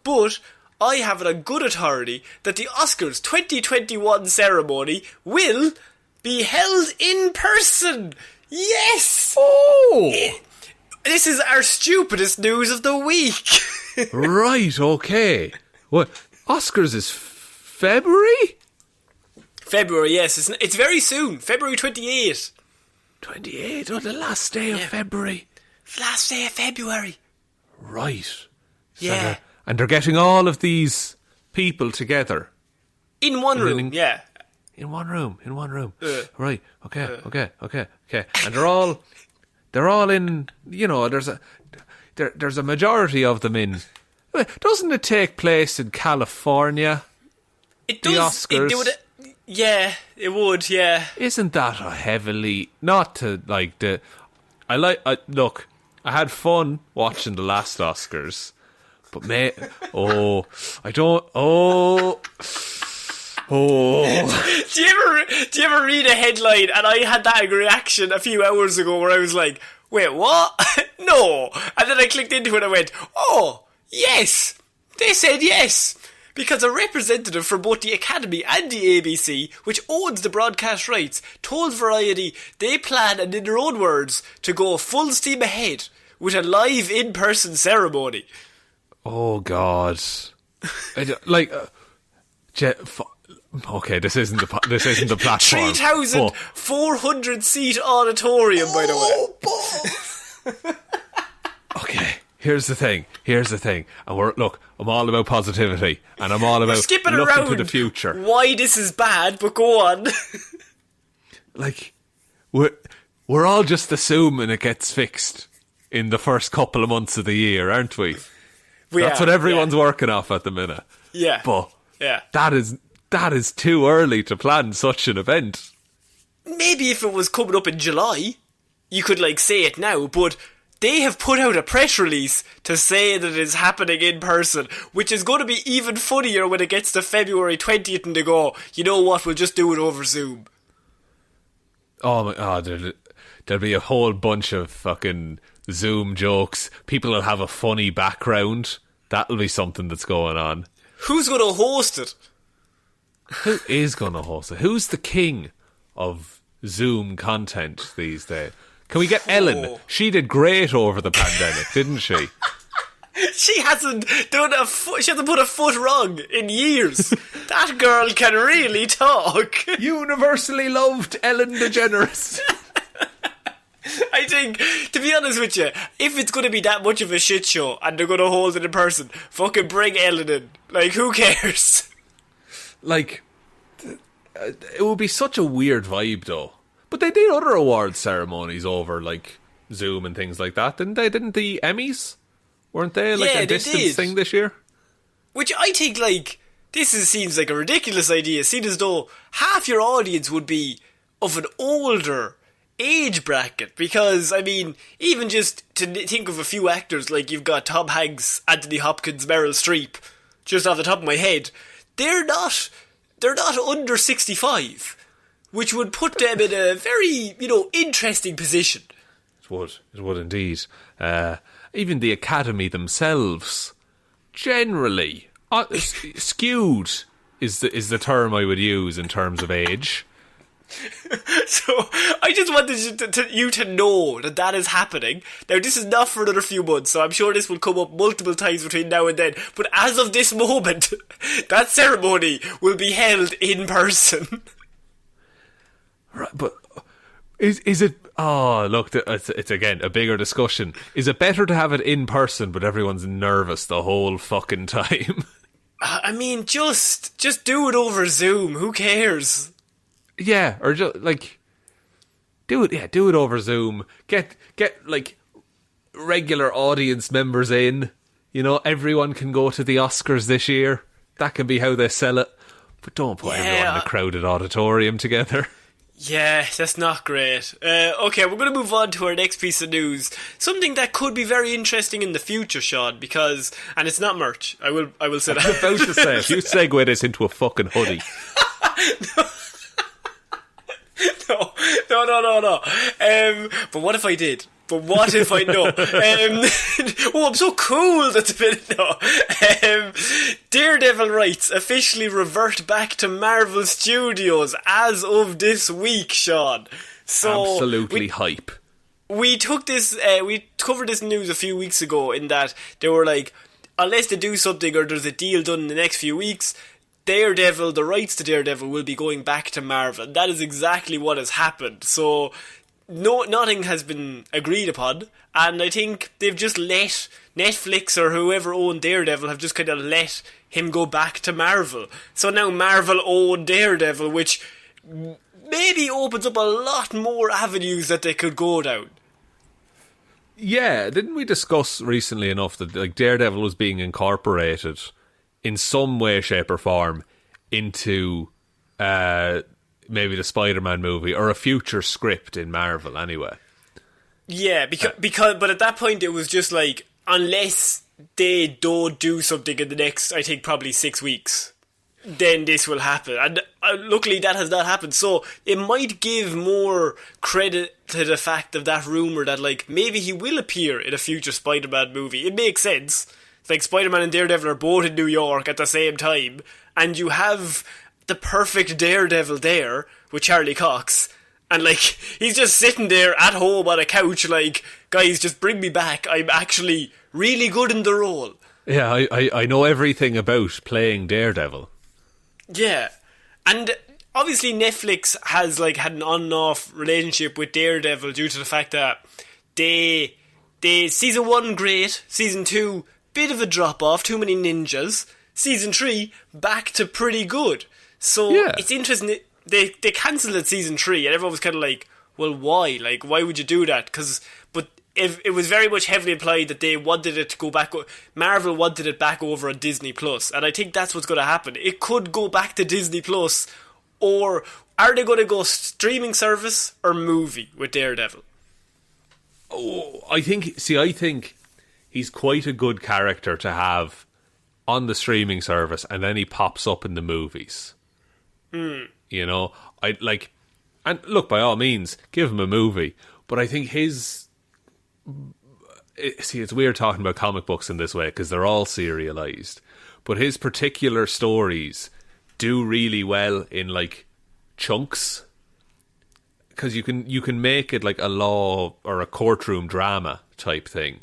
but I have it on good authority that the Oscars 2021 ceremony will be held in person. Yes! Oh! This is our stupidest news of the week. Right, okay. What? Oscars is February? February, yes. It's very soon. February 28th. 28? Oh, the last day of February. Last day of February. Right. Yeah. And they're getting all of these people together. In one room, yeah. In one room. Right, okay. And they're all in, there's a majority of them in. Doesn't it take place in California? It does. The Oscars? It would, yeah. Isn't that a heavily, not to look, I had fun watching the last Oscars, but Do you ever read a headline? And I had that reaction a few hours ago where I was like, wait, what? No. And then I clicked into it and I went, oh, yes. They said yes. Because a representative for both the Academy and the ABC, which owns the broadcast rights, told Variety they plan, and in their own words, to go full steam ahead with a live in-person ceremony. Oh, God. Okay, this isn't the platform. 3,400 seat auditorium, by the way. Okay, here's the thing. And I'm all about positivity, and I'm all about skipping looking around to the future. Why this is bad, but go on. We're all just assuming it gets fixed in the first couple of months of the year, aren't we? That's what everyone's working off at the minute. Yeah. But that is too early to plan such an event. Maybe if it was coming up in July, you could say it now, but they have put out a press release to say that it is happening in person, which is going to be even funnier when it gets to February 20th and they go, you know what, we'll just do it over Zoom. Oh my God, there'll be a whole bunch of fucking Zoom jokes. People will have a funny background. That'll be something that's going on. Who's going to host it? Who is going to host it? Who's the king of Zoom content these days? Can we get Ellen? She did great over the pandemic, didn't she? She hasn't she hasn't put a foot wrong in years. That girl can really talk. Universally loved Ellen DeGeneres. I think, to be honest with you, if it's going to be that much of a shit show and they're going to hold it in person, fucking bring Ellen in. Like, who cares? Like, it would be such a weird vibe, though. But they did other awards ceremonies over, like, Zoom and things like that, didn't they? Didn't the Emmys? Weren't they, like, a distance thing this year? Which I think, like, seems like a ridiculous idea, seeing as though half your audience would be of an older age bracket. Because, I mean, even just to think of a few actors, like you've got Tom Hanks, Anthony Hopkins, Meryl Streep, just off the top of my head, they're not under 65, which would put them in a very, interesting position. It would indeed. Even the Academy themselves, generally, skewed is the term I would use in terms of age. So, I just wanted you to know that is happening. Now, this is not for another few months, so I'm sure this will come up multiple times between now and then. But as of this moment, that ceremony will be held in person. Right, but is it... Oh, look, it's again a bigger discussion. Is it better to have it in person, but everyone's nervous the whole fucking time? I mean, just do it over Zoom. Who cares? Yeah, or just like do it. Yeah, do it over Zoom. Get like regular audience members in. Everyone can go to the Oscars this year. That can be how they sell it. But don't put everyone in a crowded auditorium together. Yeah, that's not great. Okay, we're going to move on to our next piece of news. Something that could be very interesting in the future, Sean, because... And it's not merch. I will say that. I was about to say, if you segue this into a fucking hoodie. No. But what if I did? But what if I know? I'm so cool. That's a bit no. Daredevil rights officially revert back to Marvel Studios as of this week, Sean. So absolutely hype. We took this. We covered this news a few weeks ago. In that they were like, unless they do something or there's a deal done in the next few weeks, Daredevil, the rights to Daredevil, will be going back to Marvel. And that is exactly what has happened. So. No, nothing has been agreed upon, and I think they've just let Netflix or whoever owned Daredevil have just kind of let him go back to Marvel. So now Marvel own Daredevil, which maybe opens up a lot more avenues that they could go down. Yeah, didn't we discuss recently enough that like Daredevil was being incorporated in some way, shape or form into... maybe the Spider-Man movie or a future script in Marvel anyway. Yeah, because but at that point it was just like, unless they don't do something in the next, I think, probably 6 weeks, then this will happen. And luckily that has not happened. So it might give more credit to the fact of that rumour that like maybe he will appear in a future Spider-Man movie. It makes sense. It's like Spider-Man and Daredevil are both in New York at the same time, and you have... the perfect Daredevil there with Charlie Cox, and like he's just sitting there at home on a couch like, guys, just bring me back, I'm actually really good in the role. Yeah, I know everything about playing Daredevil. Yeah, and obviously Netflix has like had an on and off relationship with Daredevil due to the fact that they season 1 great, season 2 bit of a drop off, too many ninjas, season 3 back to pretty good. So It's interesting. They cancelled at season 3, and everyone was kind of like, "Well, why? Like, why would you do that?" But it was very much heavily implied that they wanted it to go back. Marvel wanted it back over on Disney Plus, and I think that's what's going to happen. It could go back to Disney Plus, or are they going to go streaming service or movie with Daredevil? Oh, I think he's quite a good character to have on the streaming service, and then he pops up in the movies. I'd like, and look, by all means, give him a movie. But I think it's weird talking about comic books in this way because they're all serialized. But his particular stories do really well in like chunks, because you can make it like a law or a courtroom drama type thing,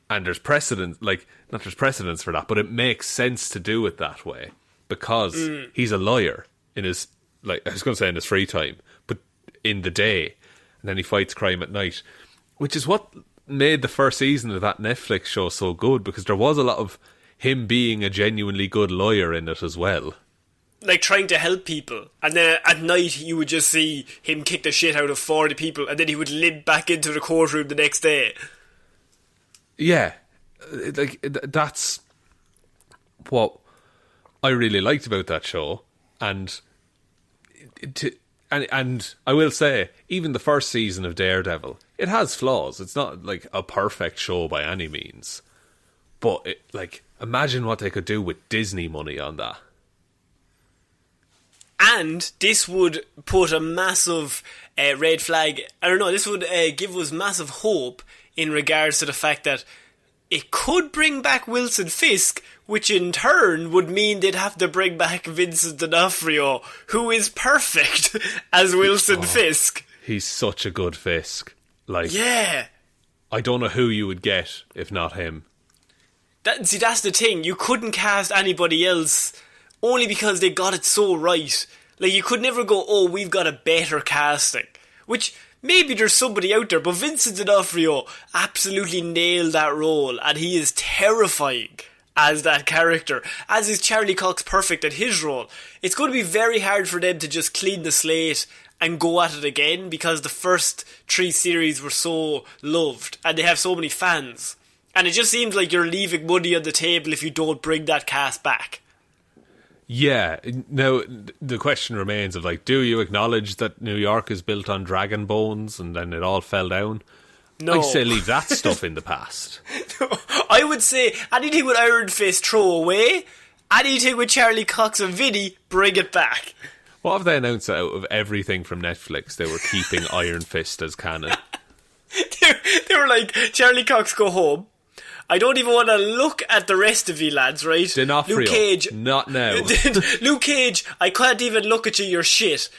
and there's precedent, like not there's precedence for that, but it makes sense to do it that way because he's a lawyer in his, like I was going to say in his free time, but in the day, and then he fights crime at night, which is what made the first season of that Netflix show so good, because there was a lot of him being a genuinely good lawyer in it as well. Like trying to help people, and then at night you would just see him kick the shit out of 40 people, and then he would limp back into the courtroom the next day. Yeah, like that's what I really liked about that show, and I will say, even the first season of Daredevil, it has flaws. It's not like a perfect show by any means, but like imagine what they could do with Disney money on that. And this would put a massive red flag. I don't know, this would give us massive hope in regards to the fact that it could bring back Wilson Fisk, which in turn would mean they'd have to bring back Vincent D'Onofrio, who is perfect as Wilson Fisk. He's such a good Fisk. Like, yeah. I don't know who you would get if not him. See, that's the thing. You couldn't cast anybody else, only because they got it so right. Like, you could never go, oh, we've got a better casting. Which, maybe there's somebody out there, but Vincent D'Onofrio absolutely nailed that role, and he is terrifying as that character, as is Charlie Cox perfect at his role. It's going to be very hard for them to just clean the slate and go at it again, because the first 3 series were so loved, and they have so many fans. And it just seems like you're leaving money on the table if you don't bring that cast back. Yeah, now the question remains of like, do you acknowledge that New York is built on dragon bones and then it all fell down? No. I'd say leave that stuff in the past. I would say anything with Iron Fist, throw away. Anything with Charlie Cox and Vinny, bring it back. What have they announced that out of everything from Netflix they were keeping Iron Fist as canon? They were like, Charlie Cox, go home. I don't even want to look at the rest of you lads, right? D'Onofrio, Luke Cage, not now. Luke Cage, I can't even look at you, you're shit.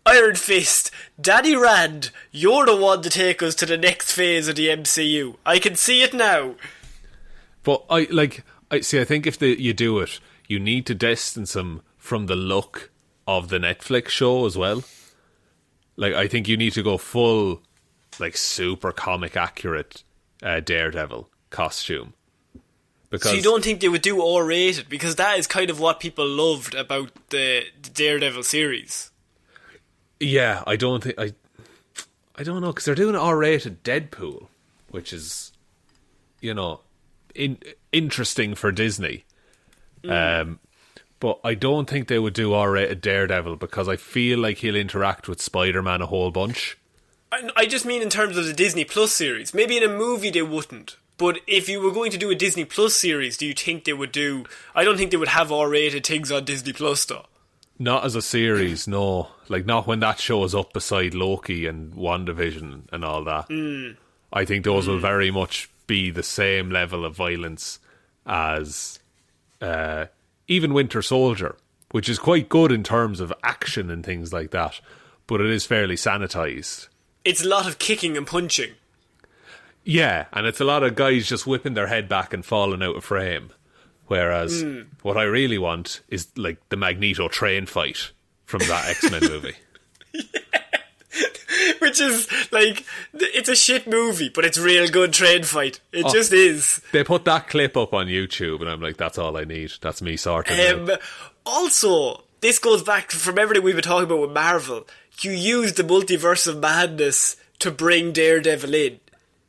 Iron Fist, Danny Rand, you're the one to take us to the next phase of the MCU. I can see it now. But I think if you do it, you need to distance him from the look of the Netflix show as well. Like, I think you need to go full, like, super comic accurate Daredevil costume. Because, so you don't think they would do R-rated? Because that is kind of what people loved about the Daredevil series. Yeah, I don't think... I don't know, because they're doing an R-rated Deadpool, which is, you know, interesting for Disney. But I don't think they would do R-rated Daredevil, because I feel like he'll interact with Spider-Man a whole bunch. I just mean in terms of the Disney Plus series. Maybe in a movie they wouldn't. But if you were going to do a Disney Plus series, do you think they would do... I don't think they would have R-rated things on Disney Plus, though. Not as a series, no. Like, not when that shows up beside Loki and WandaVision and all that. I think those will very much be the same level of violence as even Winter Soldier, which is quite good in terms of action and things like that, but it is fairly sanitised. It's a lot of kicking and punching. Yeah, and it's a lot of guys just whipping their head back and falling out of frame. Whereas what I really want is like the Magneto train fight from that X-Men movie. Yeah. Which is like, it's a shit movie, but it's real good train fight. It just is. They put that clip up on YouTube and I'm like, that's all I need. That's me sorted. Also, this goes back from everything we've been talking about with Marvel. You use the multiverse of madness to bring Daredevil in.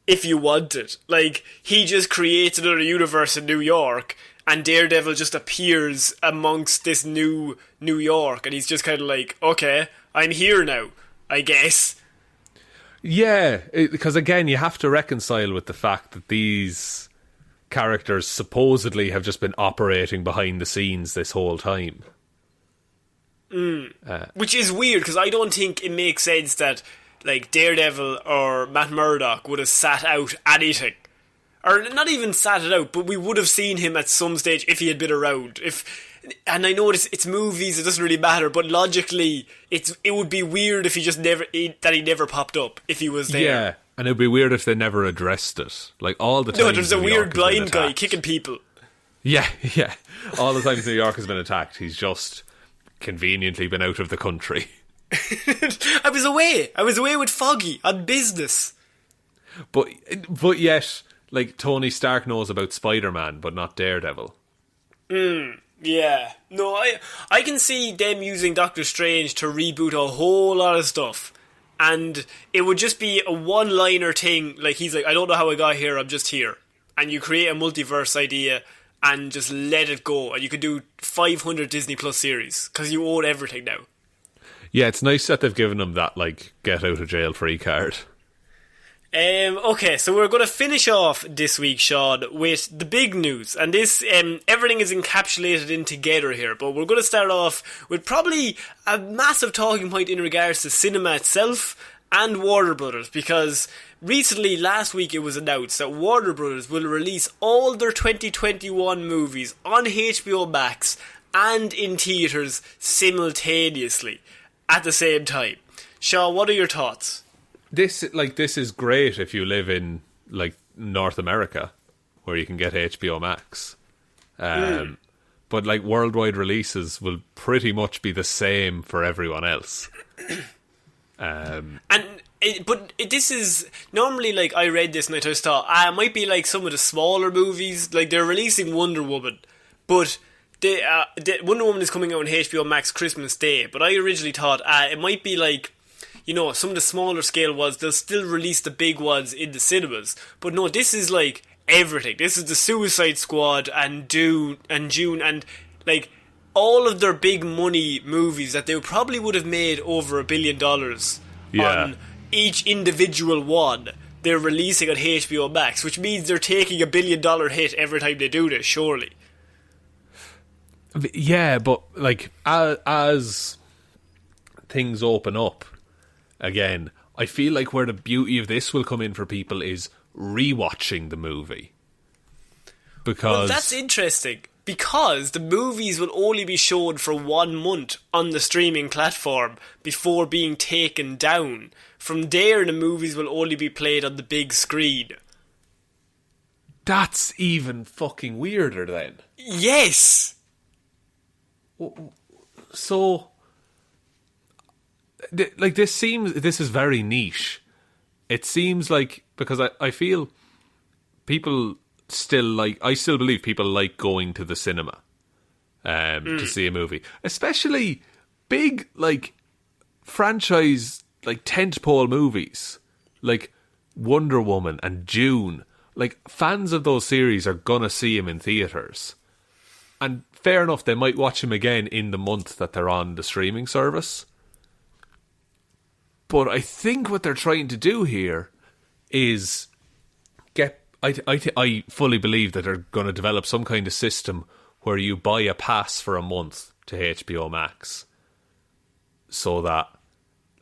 If you want it. Like, he just creates another universe in New York, and Daredevil just appears amongst this new New York, and he's just kind of like, okay, I'm here now, I guess. Yeah, because again, you have to reconcile with the fact that these characters supposedly have just been operating behind the scenes this whole time. Which is weird, because I don't think it makes sense that like Daredevil or Matt Murdock would have sat out anything or not even sat it out, but we would have seen him at some stage if he had been around. And I know it's movies, it doesn't really matter, but logically, it would be weird if he never popped up if he was there. Yeah, and it would be weird if they never addressed it. Like, all the time. No, there's a weird blind guy kicking people. Yeah. All the times New York has been attacked, he's just conveniently been out of the country. I was away with Foggy on business. But yet, like, Tony Stark knows about Spider-Man, but not Daredevil. Yeah. No, I can see them using Doctor Strange to reboot a whole lot of stuff. And it would just be a one-liner thing, like he's like, I don't know how I got here, I'm just here. And you create a multiverse idea and just let it go. And you could do 500 Disney Plus series, because you own everything now. Yeah, it's nice that they've given him that, like, get-out-of-jail-free card. Okay, so we're going to finish off this week, Shaun, with the big news. And this, everything is encapsulated in together here. But we're going to start off with probably a massive talking point in regards to cinema itself and Warner Brothers. Because recently, last week, it was announced that Warner Brothers will release all their 2021 movies on HBO Max and in theatres simultaneously at the same time. Shaun, what are your thoughts? This is great if you live in, like, North America, where you can get HBO Max. But, like, worldwide releases will pretty much be the same for everyone else. This is normally, like, I read this and I just thought, it might be like some of the smaller movies. Like, they're releasing Wonder Woman, but the Wonder Woman is coming out on HBO Max Christmas Day. But I originally thought it might be like, you know, some of the smaller scale ones, they'll still release the big ones in the cinemas. But no, this is like everything. This is the Suicide Squad and June and like all of their big money movies that they probably would have made over $1 billion on each individual one. They're releasing on HBO Max, which means they're taking $1 billion hit every time they do this, surely. Yeah, but like as things open up again, I feel like where the beauty of this will come in for people is rewatching the movie. Because that's interesting. Because the movies will only be shown for 1 month on the streaming platform before being taken down. From there, the movies will only be played on the big screen. That's even fucking weirder then. Yes! So, like, this is very niche. It seems like, because I feel people I still believe people like going to the cinema to see a movie, especially big, like, franchise, like, tentpole movies like Wonder Woman and June. Like, fans of those series are gonna see him in theatres, and fair enough, they might watch him again in the month that they're on the streaming service. But I think what they're trying to do here is I fully believe that they're going to develop some kind of system where you buy a pass for a month to HBO Max, so that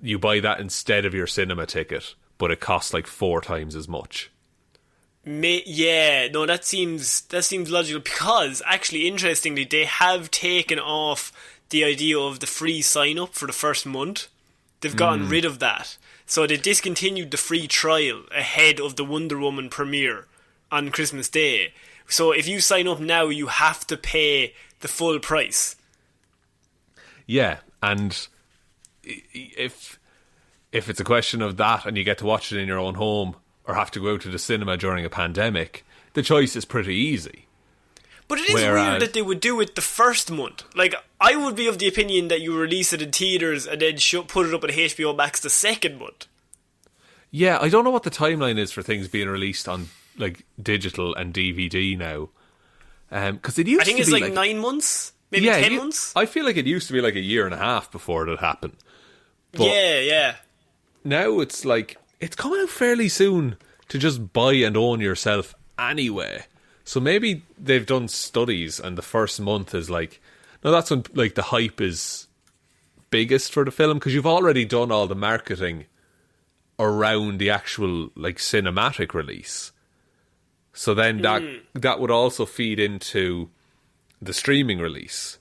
you buy that instead of your cinema ticket, but it costs like 4 times as much. Yeah, no, that seems logical, because actually, interestingly, they have taken off the idea of the free sign up for the first month. They've gotten rid of that. So they discontinued the free trial ahead of the Wonder Woman premiere on Christmas Day. So if you sign up now, you have to pay the full price. Yeah, and if it's a question of that and you get to watch it in your own home or have to go out to the cinema during a pandemic, the choice is pretty easy. But it is weird that they would do it the first month. Like, I would be of the opinion that you release it in theatres and then put it up on HBO Max the second month. Yeah, I don't know what the timeline is for things being released on, like, digital and DVD now. Because it used to be, I think it's like 9 months? Maybe 10 months? I feel like it used to be like a year and a half before it happened. But yeah. Now it's like, it's coming out fairly soon to just buy and own yourself anyway. So maybe they've done studies and the first month is like, no, that's when, like, the hype is biggest for the film, because you've already done all the marketing around the actual, like, cinematic release. So then that would also feed into the streaming release.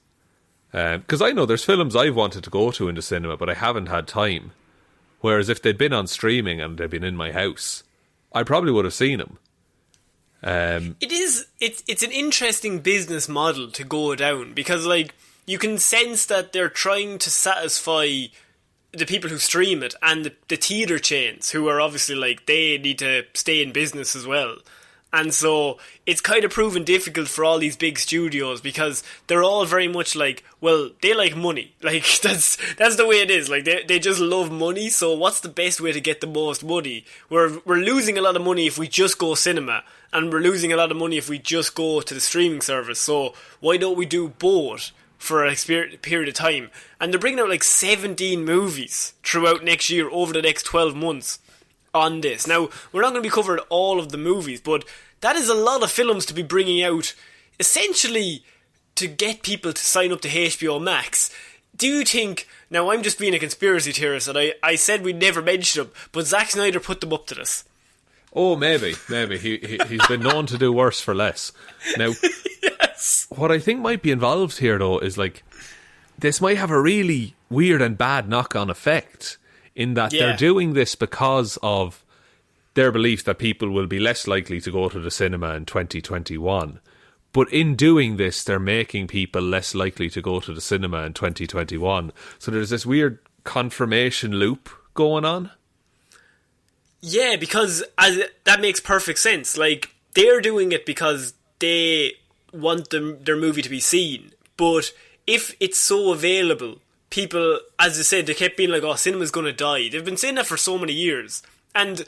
Because I know there's films I've wanted to go to in the cinema, but I haven't had time. Whereas if they'd been on streaming and they'd been in my house, I probably would have seen them. It's an interesting business model to go down, because like you can sense that they're trying to satisfy the people who stream it and the theatre chains, who are obviously like, they need to stay in business as well. And so it's kind of proven difficult for all these big studios, because they're all very much like, well, they like money. Like, that's the way it is. Like, they just love money, so what's the best way to get the most money? We're losing a lot of money if we just go cinema, and we're losing a lot of money if we just go to the streaming service, so why don't we do both for a period of time? And they're bringing out like 17 movies throughout next year, over the next 12 months on this. Now, we're not going to be covering all of the movies, but that is a lot of films to be bringing out, essentially to get people to sign up to HBO Max. Do you think, now I'm just being a conspiracy theorist, and I said we'd never mention them, but Zack Snyder put them up to this? Oh, maybe. He's been known to do worse for less. Now, yes. What I think might be involved here, though, is like, this might have a really weird and bad knock-on effect, in that they're doing this because of their belief that people will be less likely to go to the cinema in 2021. But in doing this, they're making people less likely to go to the cinema in 2021. So there's this weird confirmation loop going on. Yeah, because that makes perfect sense. Like, they're doing it because they want their movie to be seen. But if it's so available, people, as I said, they kept being like, oh, cinema's going to die. They've been saying that for so many years. And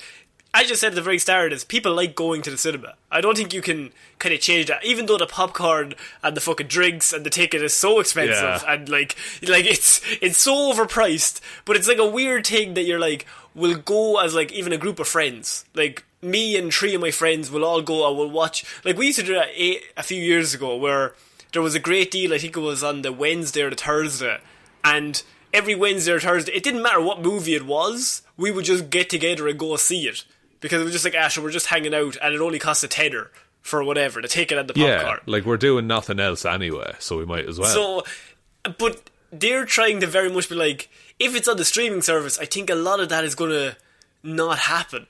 I just said at the very start is, people like going to the cinema. I don't think you can kind of change that. Even though the popcorn and the fucking drinks and the ticket is so expensive, and like it's so overpriced, but it's like a weird thing that you're like, we'll go as like even a group of friends. Like, me and 3 of my friends will all go and we'll watch. Like, we used to do that a few years ago, where there was a great deal, I think it was on the Wednesday or the Thursday, and every Wednesday or Thursday, it didn't matter what movie it was, we would just get together and go see it. Because it was just like, so we're just hanging out, and it only costs a tenner for whatever, the ticket and the popcorn. Yeah, like, we're doing nothing else anyway, so we might as well. So, but they're trying to very much be like, if it's on the streaming service, I think a lot of that is going to not happen.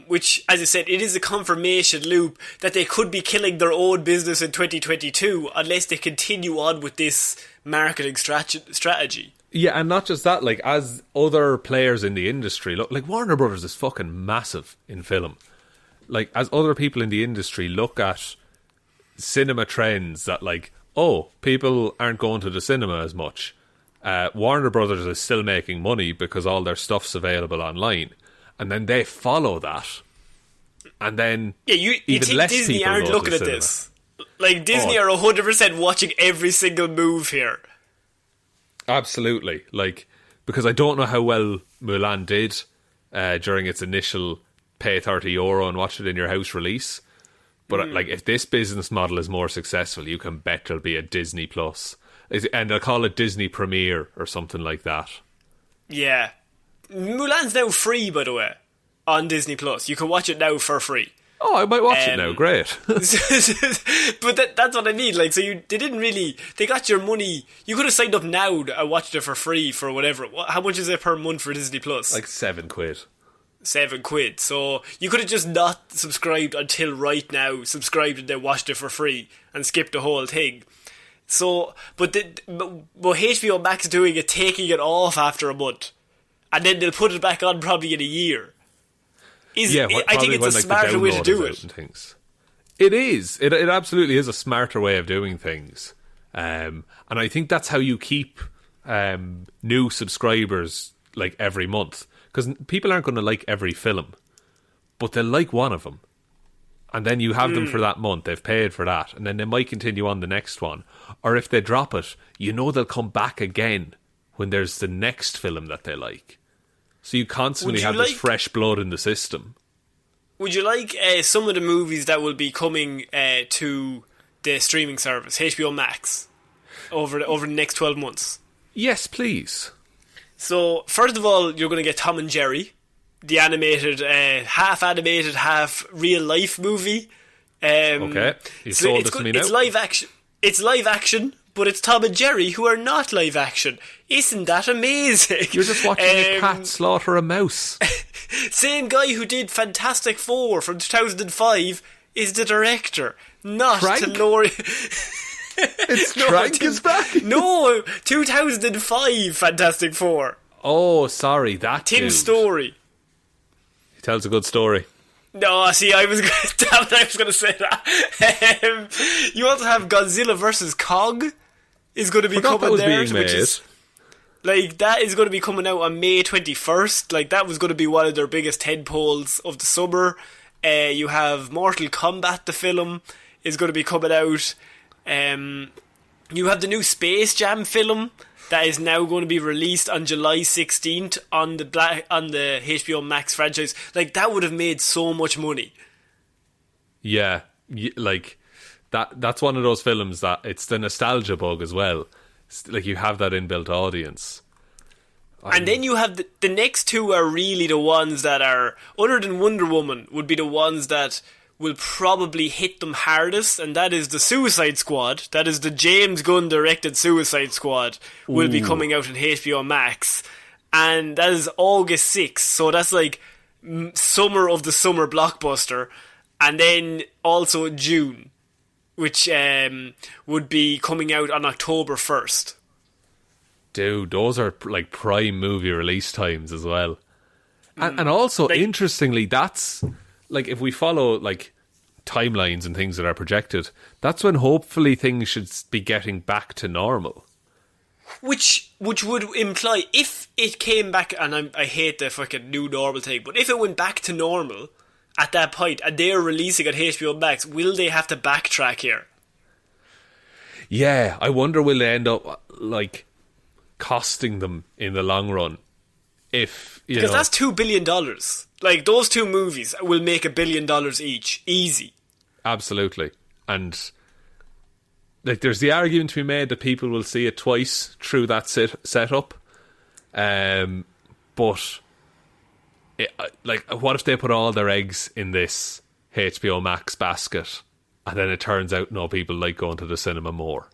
Which, as I said, it is a confirmation loop that they could be killing their own business in 2022 unless they continue on with this marketing strategy. Yeah, and not just that, like, as other players in the industry, look, like, Warner Brothers is fucking massive in film. Like, as other people in the industry look at cinema trends that, like, oh, people aren't going to the cinema as much. Warner Brothers is still making money because all their stuff's available online. And then they follow that. And then you even think less Disney people aren't go looking to at cinema. this? Like, Disney are 100% watching every single move here. Absolutely. Like, because I don't know how well Mulan did during its initial pay €30 and watch it in your house release. But like, if this business model is more successful, you can bet there'll be a Disney Plus. And they'll call it Disney Premiere or something like that. Yeah. Mulan's now free, by the way, on Disney Plus. You can watch it now for free. Oh, I might watch it now. Great. But that's what I mean. Like, so they got your money. You could have signed up now and watched it for free for whatever. How much is it per month for Disney Plus? Like £7. £7. So you could have just not subscribed until right now, subscribed and then watched it for free and skipped the whole thing. So, but HBO Max is doing it, taking it off after a month, and then they'll put it back on probably in a year. I think it's a smarter way to do it. It is. It absolutely is a smarter way of doing things. And I think that's how you keep new subscribers, like, every month. Because people aren't going to like every film, but they'll like one of them. And then you have them for that month. They've paid for that. And then they might continue on the next one. Or if they drop it, you know they'll come back again when there's the next film that they like. So you constantly have this fresh blood in the system. Would you like some of the movies that will be coming to the streaming service, HBO Max, over the next 12 months? Yes, please. So, first of all, you're going to get Tom and Jerry the animated, half animated, half real life movie. Okay, you sold this to me now. It's live action. It's live action, but it's Tom and Jerry who are not live action. Isn't that amazing? You're just watching a cat slaughter a mouse. Same guy who did Fantastic Four from 2005 is the director, not Frank? to lower. It's Frank is back. No, 2005 Fantastic Four. Oh, sorry, that Tim dude. Story. He tells a good story. No, see, I was going to say that. You also have Godzilla vs. Kong is going to be coming there, which is like that is going to be coming out on May 21st. Like that was going to be one of their biggest tentpoles of the summer. You have Mortal Kombat, the film, is going to be coming out. You have the new Space Jam film that is now going to be released on July 16th on the HBO Max franchise. Like, that would have made so much money. Yeah, like that's one of those films that it's the nostalgia bug as well. Like, you have that inbuilt audience. And then you have the next two are really the ones that are, other than Wonder Woman, would be the ones that will probably hit them hardest, and that is the Suicide Squad. That is the James Gunn directed Suicide Squad. Will be coming out on HBO Max, and that is August 6th, so that's like summer of the summer blockbuster. And then also June, which would be coming out on October 1st. Dude, those are like prime movie release times as well. And also, like, interestingly, that's like, if we follow like timelines and things that are projected, that's when hopefully things should be getting back to normal. Which would imply, if it came back, and I hate the fucking new normal thing, but if it went back to normal at that point and they're releasing at HBO Max, will they have to backtrack here? Yeah, I wonder, will they end up like costing them in the long run? If you because know, that's $2 billion. Like, those two movies will make $1 billion each, easy. Absolutely. And like, there's the argument to be made that people will see it twice through that setup. But like, what if they put all their eggs in this HBO Max basket, and then it turns out no, people like going to the cinema more?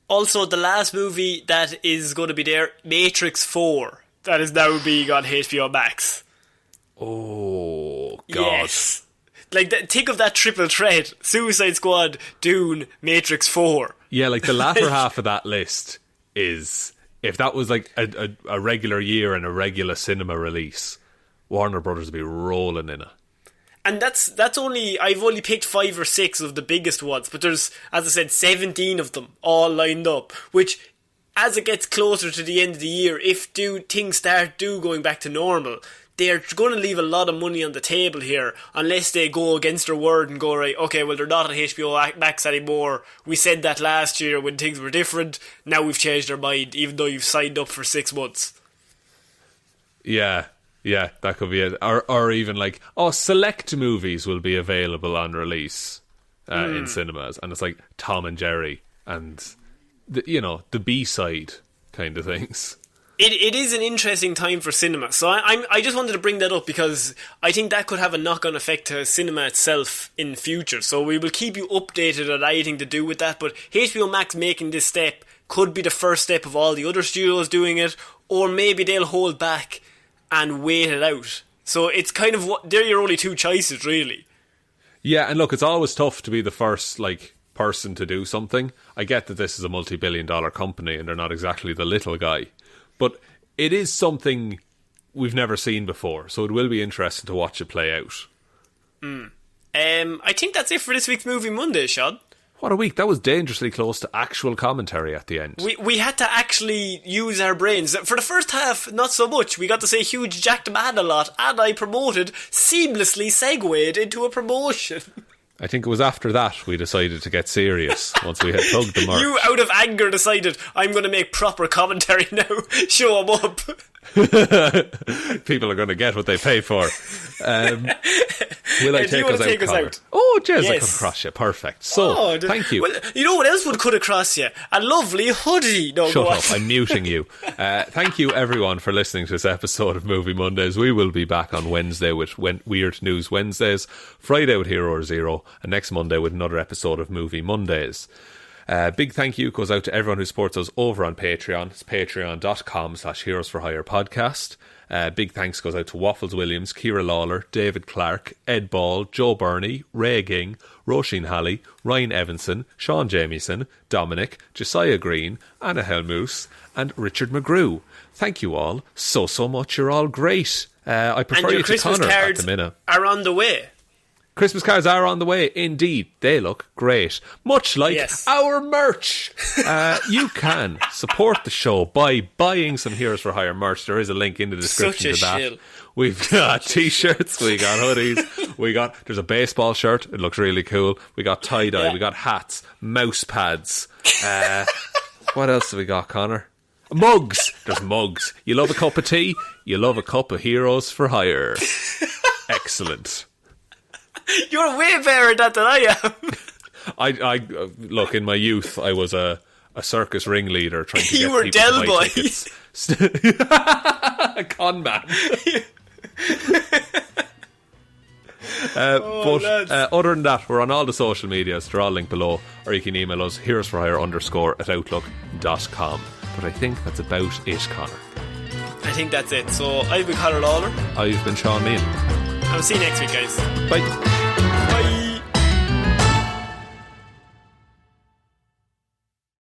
Also, the last movie that is going to be there, Matrix 4, that is now being on HBO Max. Oh, God. Yes. Like, think of that triple threat. Suicide Squad, Dune, Matrix 4. Yeah, like the latter half of that list is, if that was like a regular year and a regular cinema release, Warner Brothers would be rolling in it. And that's only, I've only picked 5 or 6 of the biggest ones, but there's, as I said, 17 of them all lined up, which, as it gets closer to the end of the year, if things start going back to normal, they're going to leave a lot of money on the table here, unless they go against their word and go, right, okay, well, they're not on HBO Max anymore. We said that last year when things were different. Now we've changed our mind, even though you've signed up for 6 months. Yeah, that could be it. Or even like, select movies will be available on release in cinemas. And it's like Tom and Jerry and, the B-side kind of things. It is an interesting time for cinema. So I just wanted to bring that up because I think that could have a knock-on effect to cinema itself in the future. So we will keep you updated on anything to do with that. But HBO Max making this step could be the first step of all the other studios doing it. Or maybe they'll hold back and wait it out. So it's kind of they're your only two choices, really. Yeah, and look, it's always tough to be the first person to do something. I get that this is a multi-billion-dollar company and they're not exactly the little guy, but it is something we've never seen before, so it will be interesting to watch it play out. I think that's it for this week's Movie Monday, Sean. What a week. That was dangerously close to actual commentary at the end. We had to actually use our brains. For the first half, not so much. We got to say huge jacked man a lot, and I seamlessly segued into a promotion. I think it was after that we decided to get serious, once we had plugged the merch. You, out of anger, decided, I'm going to make proper commentary now. Show 'em up. People are going to get what they pay for. Will I take us out? Oh, Jez, I cut across you. Perfect. So, thank you. Well, you know what else would cut across you? A lovely hoodie. No, shut up. I'm muting you. Thank you, everyone, for listening to this episode of Movie Mondays. We will be back on Wednesday with Weird News Wednesdays, Friday with Hero Zero, and next Monday with another episode of Movie Mondays. Big thank you goes out to everyone who supports us over on Patreon. It's patreon.com/Heroes for Hire podcast. Big thanks goes out to Waffles Williams, Ciara Lawler, David Clarke, Ed Ball, Joe Burney, Ray Ging, Roisin Hally, Ryan Evanson, Shaun Jamieson, Dominic, Jessiah Green, Anna Hjelmroos, and Richard McGrew. Thank you all so much. You're all great. I prefer you to Connor at the minute. Are on the way. Christmas cards are on the way, indeed. They look great. Much like our merch. You can support the show by buying some Heroes for Hire merch. There is a link in the description to that. Shill. We've got t-shirts, we got hoodies, there's a baseball shirt, it looks really cool. We got tie-dye, we got hats, mouse pads. What else have we got, Connor? Mugs. There's mugs. You love a cup of tea? You love a cup of Heroes for Hire. Excellent. You're way better at that than I am. I look, in my youth, I was a circus ringleader trying to get people Del to buy tickets. A con man. Other than that, we're on all the social medias. They're all linked below, or you can email us heroesforhire_@outlook.com. But I think that's about it, Connor. I think that's it. So I've been Ciara Lawler. I've been Sean Meehan. I'll see you next week, guys. Bye.